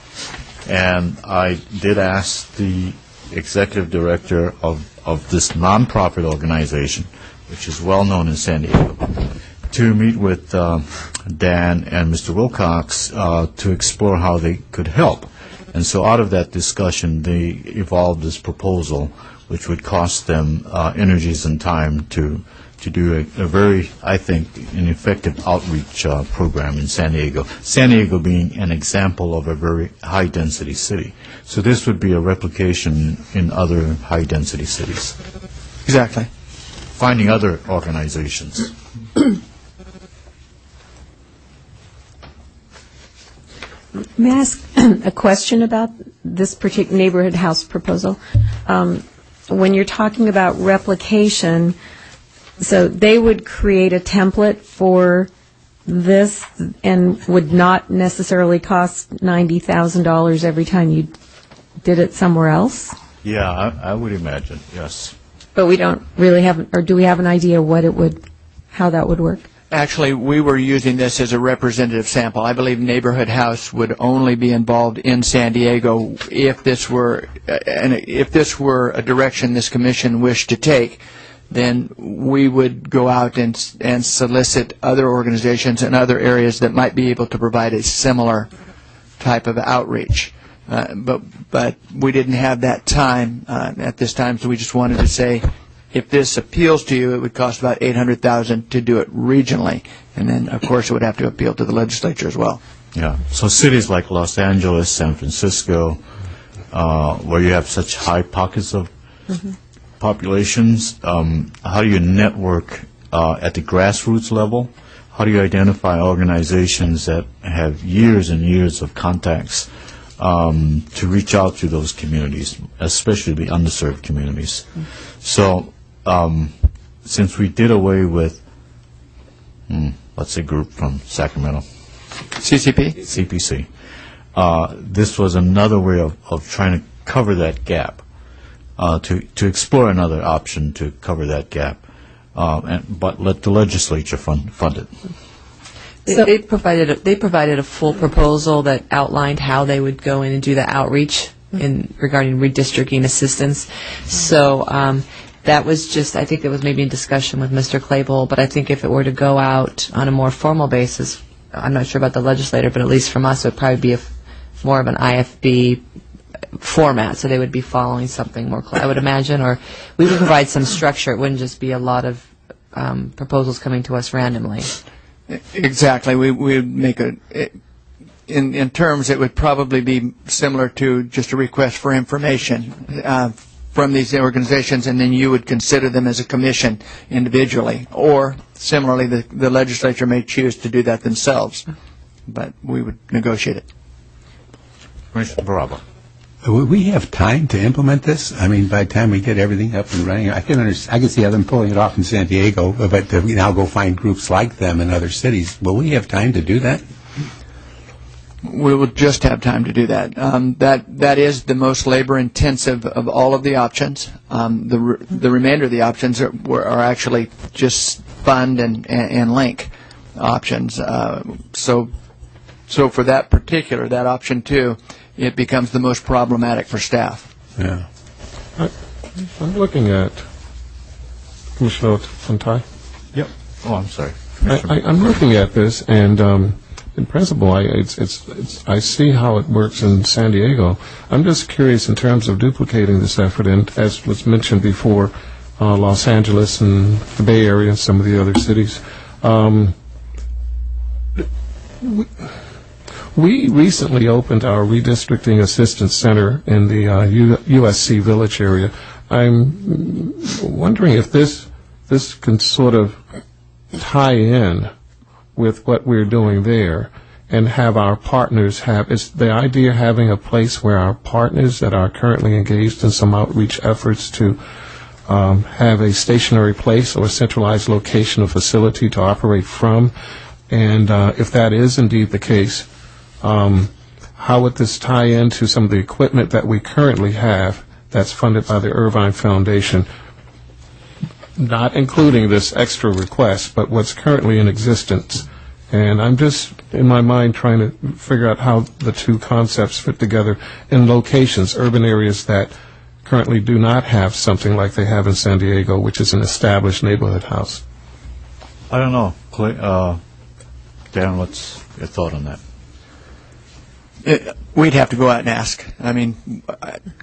and I did ask the executive director of this nonprofit organization, which is well known in San Diego, to meet with Dan and Mr. Wilcox to explore how they could help. And so out of that discussion, they evolved this proposal, which would cost them energies and time to do a very, I think, an effective outreach program in San Diego. San Diego being an example of a very high-density city. So this would be a replication in other high-density cities. Exactly. Finding other organizations. May I ask a question about this particular neighborhood house proposal? When you're talking about replication, so they would create a template for this and would not necessarily cost $90,000 every time you did it somewhere else? Yeah, I would imagine, yes. But we don't really have, or do we have an idea what it would, how that would work? Actually, we were using this as a representative sample. I believe Neighborhood House would only be involved in San Diego if this were a direction this commission wished to take. Then we would go out and solicit other organizations in other areas that might be able to provide a similar type of outreach. But we didn't have that time at this time, so we just wanted to say, if this appeals to you, it would cost about $800,000 to do it regionally, and then of course it would have to appeal to the legislature as well. Yeah. So cities like Los Angeles, San Francisco, where you have such high pockets of populations, how do you network at the grassroots level? How do you identify organizations that have years and years of contacts to reach out to those communities, especially the underserved communities? So since we did away with, let's say, group from Sacramento, CPC, this was another way of trying to cover that gap, to explore another option to cover that gap, but let the legislature fund it. They provided a full proposal that outlined how they would go in and do the outreach regarding redistricting assistance. So that was just, I think it was maybe in discussion with Mr. Claypool, but I think if it were to go out on a more formal basis, I'm not sure about the legislator, but at least from us, it would probably be more of an IFB format, so they would be following something more I would imagine, or we would provide some structure. It wouldn't just be a lot of proposals coming to us randomly. Exactly. We would make in terms, it would probably be similar to just a request for information from these organizations, and then you would consider them as a commission individually. Or, similarly, the legislature may choose to do that themselves, but we would negotiate it. Commissioner Baraba. Would we have time to implement this? I mean, by the time we get everything up and running, I can see them pulling it off in San Diego, but to now go find groups like them in other cities, will we have time to do that? We will just have time to do that. That is the most labor-intensive of all of the options. The remainder of the options are actually just fund and link options. So for that option 2, it becomes the most problematic for staff. Yeah. I'm looking at Commissioner Fontai. Yep. Oh, I'm sorry. I'm looking at this, and in principle, I see how it works in San Diego. I'm just curious in terms of duplicating this effort, and as was mentioned before, Los Angeles and the Bay Area and some of the other cities. We recently opened our Redistricting Assistance Center in the USC Village area. I'm wondering if this can sort of tie in with what we're doing there and have our partners is the idea having a place where our partners that are currently engaged in some outreach efforts to have a stationary place or a centralized location or facility to operate from, and if that is indeed the case, how would this tie into some of the equipment that we currently have that's funded by the Irvine Foundation, not including this extra request, but what's currently in existence? And I'm just, in my mind, trying to figure out how the two concepts fit together in locations, urban areas that currently do not have something like they have in San Diego, which is an established neighborhood house. I don't know. Dan, what's your thought on that? We'd have to go out and ask. I mean,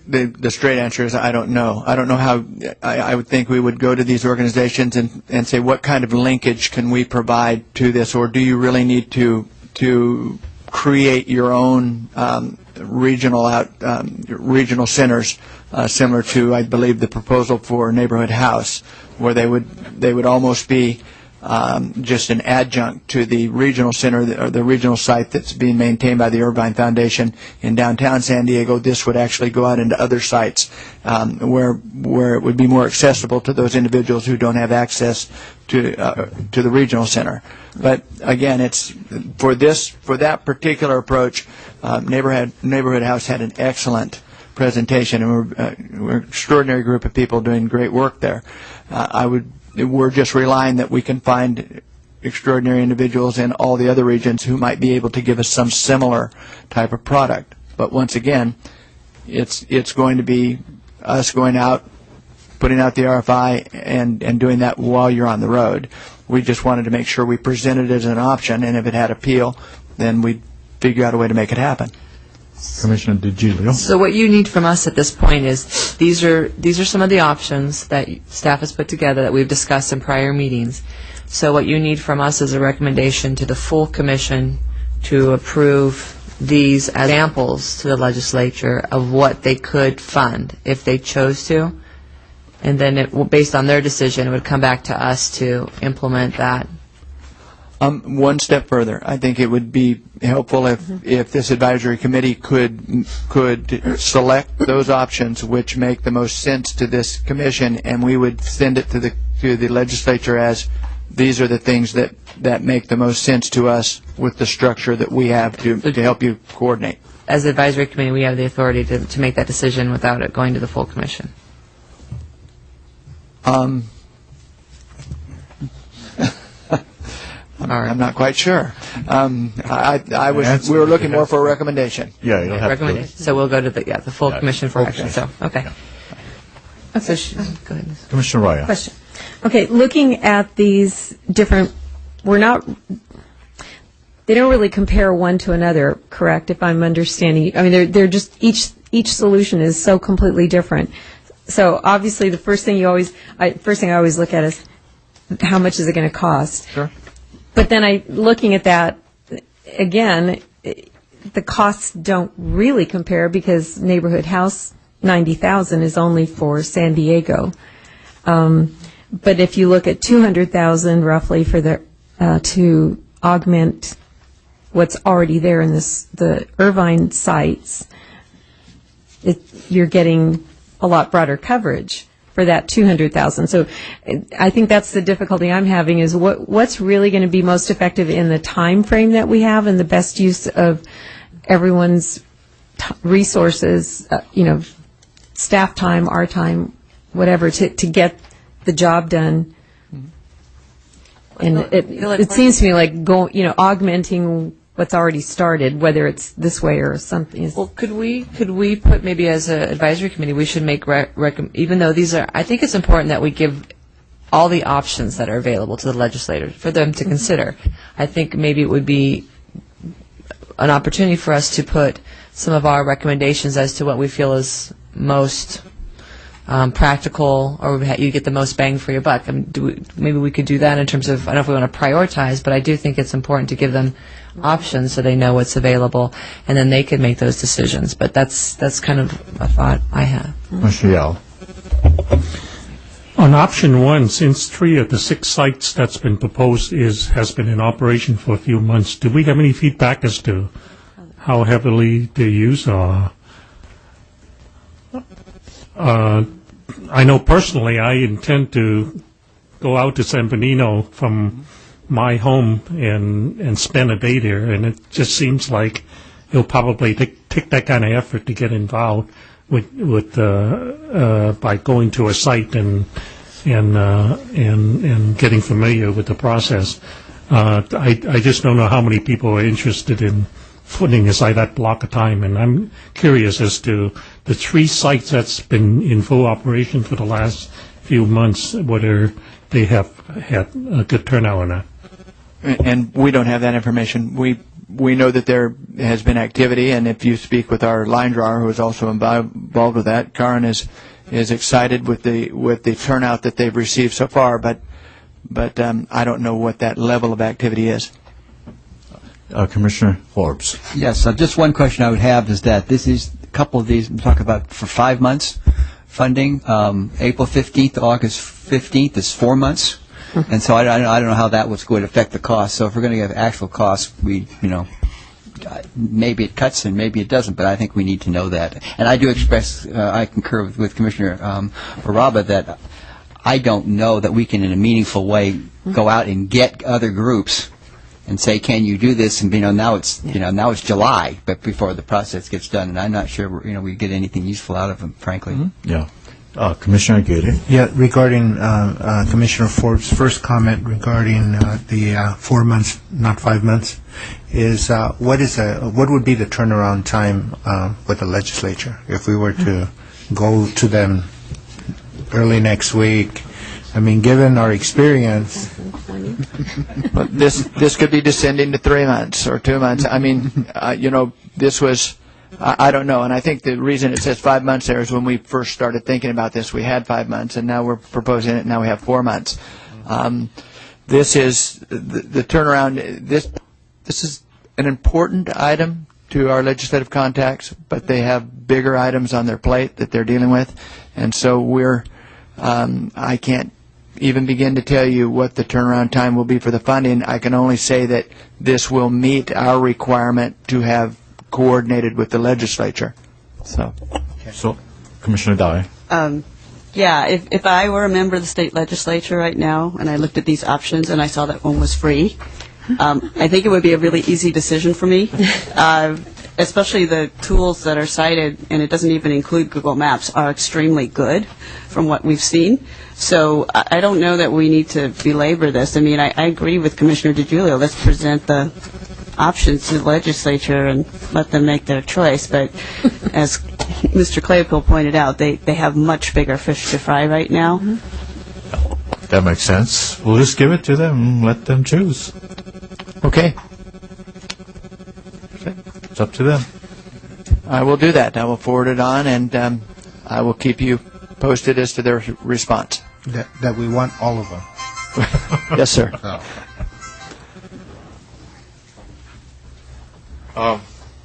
the straight answer is I don't know. I don't know how. I would think we would go to these organizations and say, what kind of linkage can we provide to this, or do you really need to create your own regional centers, similar to, I believe, the proposal for Neighborhood House, where they would almost be just an adjunct to the regional center or the regional site that's being maintained by the Irvine Foundation in downtown San Diego. This would actually go out into other sites where it would be more accessible to those individuals who don't have access to the regional center. But again, it's for that particular approach. Neighborhood House had an excellent presentation, and we're an extraordinary group of people doing great work there. We're just relying that we can find extraordinary individuals in all the other regions who might be able to give us some similar type of product. But once again, it's going to be us going out, putting out the RFI, and doing that while you're on the road. We just wanted to make sure we presented it as an option, and if it had appeal, then we'd figure out a way to make it happen. Commissioner DiGiulio. So what you need from us at this point is these are some of the options that staff has put together that we've discussed in prior meetings. So what you need from us is a recommendation to the full commission to approve these as examples to the legislature of what they could fund if they chose to, and then based on their decision, it would come back to us to implement that. One step further, I think it would be helpful if this advisory committee could select those options which make the most sense to this commission, and we would send it to the legislature as these are the things that make the most sense to us with the structure that we have to help you coordinate. As the advisory committee, we have the authority to make that decision without it going to the full commission. I'm not quite sure. We were looking more for a recommendation. Yeah, you'll have recommendation. So we'll go to the full commission for action. So okay. Okay. Go ahead, Ms. Commissioner Raya. Question. Okay, looking at these different, they don't really compare one to another, correct? If I'm understanding, I mean, they're just each solution is so completely different. So obviously, the first thing I always look at is how much is it going to cost? Sure. But then looking at that again, the costs don't really compare because Neighborhood House $90,000 is only for San Diego. But if you look at $200,000 roughly for to augment what's already there in the Irvine sites, you're getting a lot broader coverage for that $200,000. So I think that's the difficulty I'm having is what's really going to be most effective in the time frame that we have and the best use of everyone's resources, staff time, our time, whatever, to get the job done. And it seems to me like augmenting what's already started, whether it's this way or something. Well, could we put maybe as an advisory committee, we should make even though these are, I think it's important that we give all the options that are available to the legislators for them to consider. I think maybe it would be an opportunity for us to put some of our recommendations as to what we feel is most practical, or you get the most bang for your buck. I mean, maybe we could do that in terms of, I don't know if we want to prioritize, but I do think it's important to give them options so they know what's available, and then they can make those decisions. But that's kind of a thought I have. Commissioner Yao. On option one, since 3 of the 6 sites that's been proposed has been in operation for a few months, do we have any feedback as to how heavily they use? I know personally I intend to go out to San Bernardino from my home and spend a day there, and it just seems like it'll probably take that kind of effort to get involved with by going to a site and getting familiar with the process. I just don't know how many people are interested in putting aside that block of time, and I'm curious as to the 3 sites that's been in full operation for the last few months, whether they have had a good turnout or not. And we don't have that information. We know that there has been activity, and if you speak with our line drawer, who is also involved with that, Karen is excited with the turnout that they've received so far. But I don't know what that level of activity is. Commissioner Forbes. Yes, just one question I would have is that this is a couple of these we talk about for 5 months funding. April 15th to August 15th is 4 months. And so I don't know how that was going to affect the cost. So if we're going to get actual costs, maybe it cuts and maybe it doesn't, but I think we need to know that. And I do express, I concur with Commissioner Baraba that I don't know that we can in a meaningful way go out and get other groups and say, can you do this? And now it's July, but before the process gets done, and I'm not sure we get anything useful out of them, frankly. Mm-hmm. Yeah. Commissioner Aguirre. Yeah, regarding Commissioner Forbes' first comment regarding the 4 months, not 5 months, is what would be the turnaround time with the legislature if we were to go to them early next week? I mean, given our experience, but this could be descending to 3 months or 2 months. I mean, this was. I don't know, and I think the reason it says 5 months there is when we first started thinking about this, we had 5 months, and now we're proposing it, and now we have 4 months. This is the turnaround. This is an important item to our legislative contacts, but they have bigger items on their plate that they're dealing with, and so I can't even begin to tell you what the turnaround time will be for the funding. I can only say that this will meet our requirement to have coordinated with the legislature. So Commissioner Dye. Yeah, if I were a member of the state legislature right now and I looked at these options and I saw that one was free, I think it would be a really easy decision for me. Especially the tools that are cited, and it doesn't even include Google Maps, are extremely good from what we've seen. So I don't know that we need to belabor this. I mean, I agree with Commissioner DiGiulio. Let's present the options to the legislature and let them make their choice. But as Mr. Claypool pointed out, they have much bigger fish to fry right now. That makes sense. We'll just give it to them and let them choose. Okay. It's up to them. I will do that. I will forward it on, and I will keep you posted as to their response. That we want all of them. Yes, sir.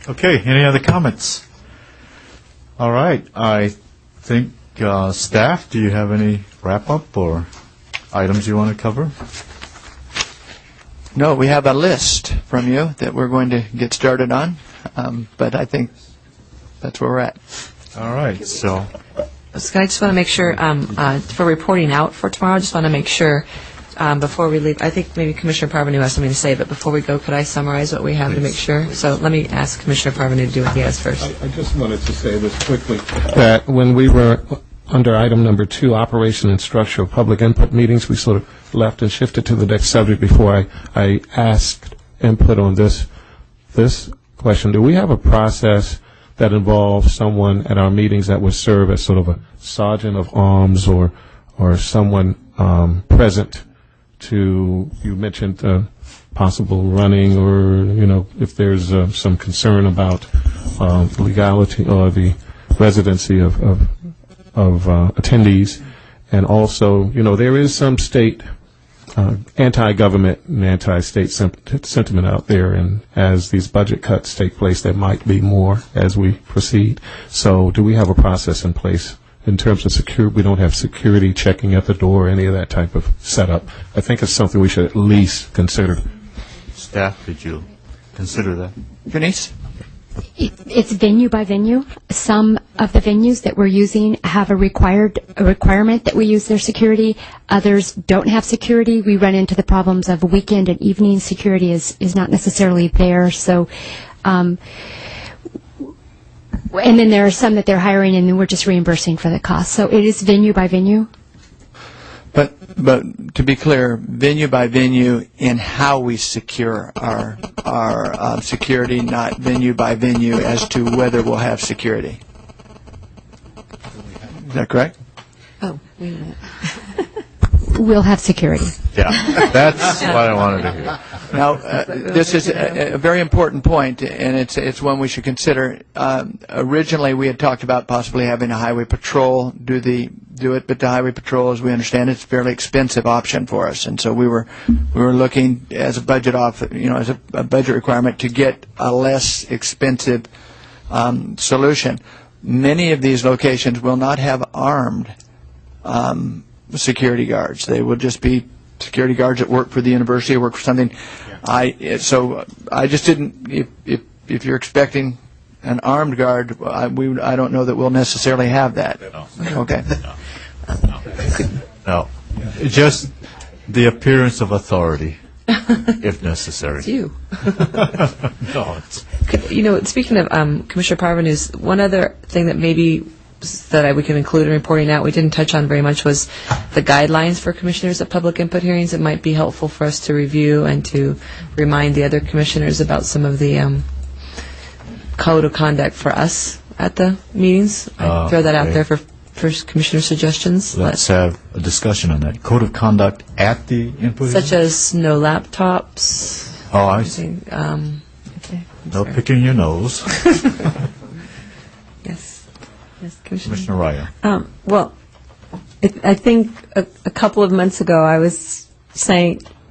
Okay, any other comments? All right, I think staff, do you have any wrap-up or items you want to cover? No, we have a list from you that we're going to get started on, but I think that's where we're at. All right, so. Scott, I just want to make sure, for reporting out for tomorrow, I just want to make sure before we leave, I think maybe Commissioner Parvenu has something to say, but before we go, could I summarize what we have to make sure? So let me ask Commissioner Parvenu to do what he has first. I just wanted to say this quickly, that when we were under item number 2, operation and structure of public input meetings, we sort of left and shifted to the next subject before I asked input on this question. Do we have a process that involves someone at our meetings that would serve as sort of a sergeant of arms or someone present to, you mentioned possible running, or, if there's some concern about legality or the residency of attendees. And also, there is some state anti-government and anti-state sentiment out there, and as these budget cuts take place, there might be more as we proceed. So do we have a process in place in terms of security? We don't have security checking at the door, any of that type of setup. I think it's something we should at least consider. Staff, did you consider that? Denise? It's venue by venue. Some of the venues that we're using have a requirement that we use their security. Others don't have security. We run into the problems of weekend and evening security is not necessarily there. So, and then there are some that they're hiring, and then we're just reimbursing for the cost. So it is venue by venue. But to be clear, venue by venue in how we secure our security, not venue by venue as to whether we'll have security. Is that correct? Oh, wait a minute. We'll have security. Yeah, that's what I wanted to hear. Now, this is a very important point, and it's one we should consider. Originally, we had talked about possibly having a highway patrol do it, but the highway patrol, as we understand, it's a fairly expensive option for us, and so we were looking as a budget as a budget requirement to get a less expensive solution. Many of these locations will not have armed security guards. They will just be security guards that work for the university or work for something. So I just didn't. If you're expecting an armed guard, I don't know that we'll necessarily have that. No. Okay. No, just the appearance of authority, if necessary. It's you. No, it's Speaking of Commissioner Parvenu's, one other thing that maybe that we can include in reporting out we didn't touch on very much was the guidelines for commissioners at public input hearings. It might be helpful for us to review and to remind the other commissioners about some of the code of conduct for us at the meetings. I throw that out there for commissioner suggestions. Let's have a discussion on that. Code of conduct at the input. Such as no laptops. Oh, I see. No picking your nose. Yes, Commissioner Raya. Well, I think a couple of months ago I was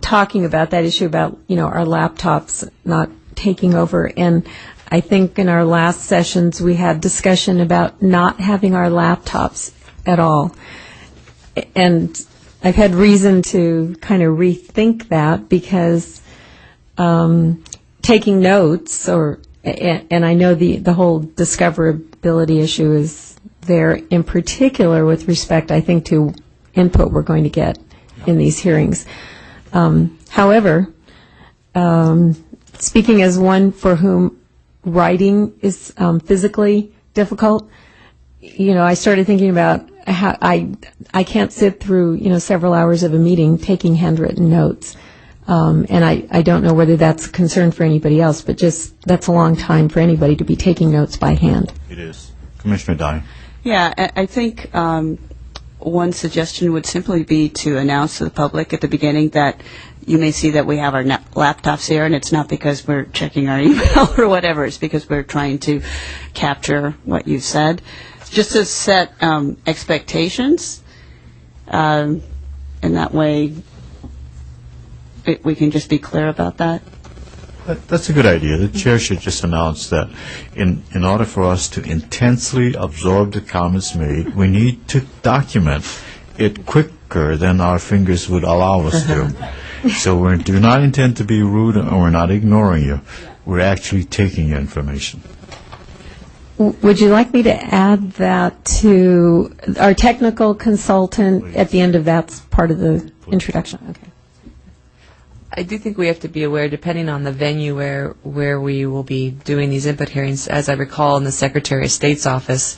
talking about that issue about, our laptops not taking over. And I think in our last sessions we had discussion about not having our laptops at all. And I've had reason to kind of rethink that because taking notes and I know the whole discoverability issue is there in particular with respect, I think, to input we're going to get in these hearings. However, speaking as one for whom writing is physically difficult, I started thinking about how I can't sit through, several hours of a meeting taking handwritten notes. And I don't know whether that's a concern for anybody else, but just that's a long time for anybody to be taking notes by hand. It is. Commissioner Dye. Yeah, I think one suggestion would simply be to announce to the public at the beginning that you may see that we have our laptops here, and it's not because we're checking our email or whatever. It's because we're trying to capture what you said. Just to set expectations, and that way we can just be clear about that. That's a good idea. The chair should just announce that in order for us to intensely absorb the comments made, we need to document it quicker than our fingers would allow us to. So we do not intend to be rude, and we're not ignoring you. We're actually taking your information. Would you like me to add that to our technical consultant at the end of that part of the introduction? Okay. I do think we have to be aware, depending on the venue where we will be doing these input hearings. As I recall, in the Secretary of State's office,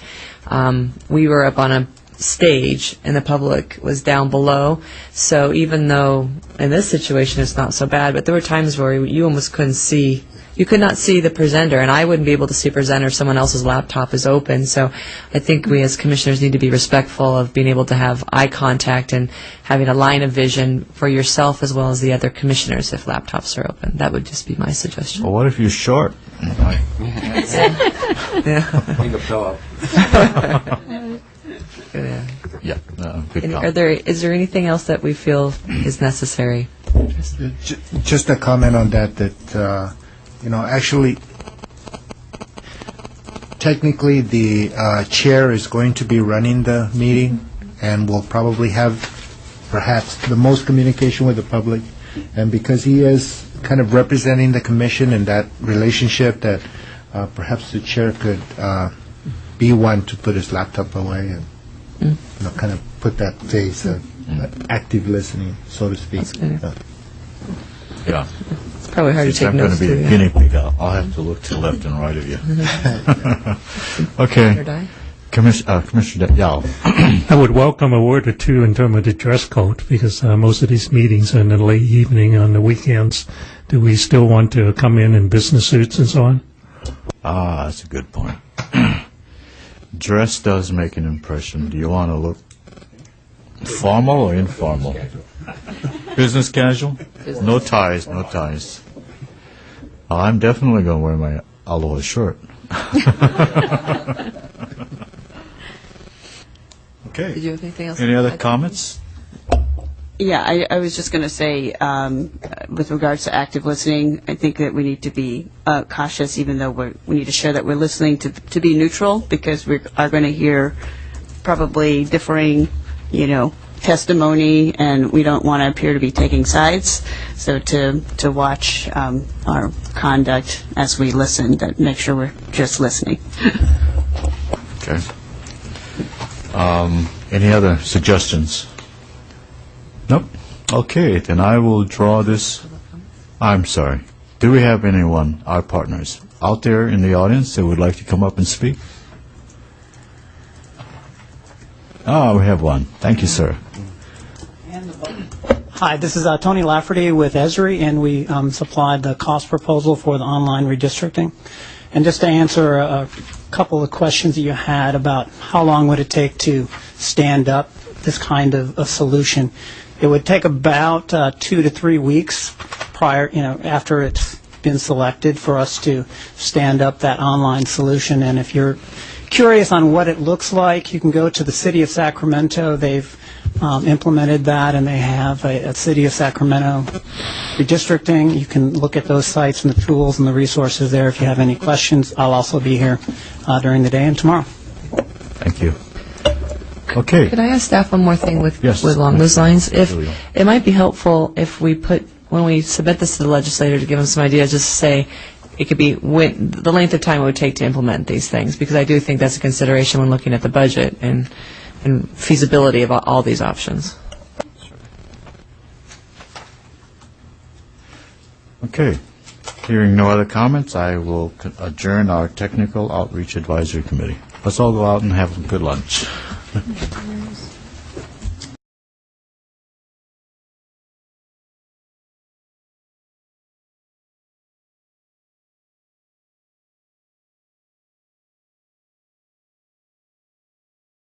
we were up on a stage and the public was down below. So even though in this situation it's not so bad, but there were times where you almost couldn't see. You could not see the presenter, and I wouldn't be able to see a presenter if someone else's laptop is open. So I think we as commissioners need to be respectful of being able to have eye contact and having a line of vision for yourself as well as the other commissioners if laptops are open. That would just be my suggestion. Well, what if you're short? Is there anything else that we feel is necessary? Just a comment on that actually, technically the chair is going to be running the meeting and will probably have perhaps the most communication with the public. And because he is kind of representing the commission in that relationship, that perhaps the chair could be one to put his laptop away and kind of put that face of active listening, so to speak. Yeah. It's probably hard to take notes. I'm going to be a guinea pig. I'll have to look to the left and right of you. Okay. Commissioner Yao. I would welcome a word or two in terms of the dress code, because most of these meetings are in the late evening on the weekends. Do we still want to come in business suits and so on? That's a good point. Dress does make an impression. Do you want to look Formal or informal? Business casual? No ties, no ties. I'm definitely going to wear my aloha shirt. Okay. Did you have anything else? Any other comments? Yeah, I was just going to say, with regards to active listening, I think that we need to be cautious, even though we need to show that we're listening to be neutral, because we are going to hear probably differing, testimony, and we don't want to appear to be taking sides. So to watch our conduct as we listen, that make sure we're just listening. Okay. Any other suggestions? Nope. Okay, then I will draw this. I'm sorry. Do we have anyone, our partners, out there in the audience that would like to come up and speak? We have one. Thank you, sir. Hi, this is Tony Lafferty with Esri, and we supplied the cost proposal for the online redistricting. And just to answer a couple of questions that you had about how long would it take to stand up this kind of a solution, it would take about 2 to 3 weeks prior, after it's been selected, for us to stand up that online solution. And if you're curious on what it looks like, you can go to the City of Sacramento. They've implemented that, and they have a City of Sacramento redistricting. You can look at those sites and the tools and the resources there if you have any questions. I'll also be here during the day and tomorrow. Thank you. Okay. Could I ask staff one more thing with along those lines? If it might be helpful if we put, when we submit this to the legislator to give them some ideas, just say it could be the length of time it would take to implement these things, because I do think that's a consideration when looking at the budget and feasibility of all these options. Okay. Hearing no other comments, I will adjourn our Technical Outreach Advisory Committee. Let's all go out and have a good lunch.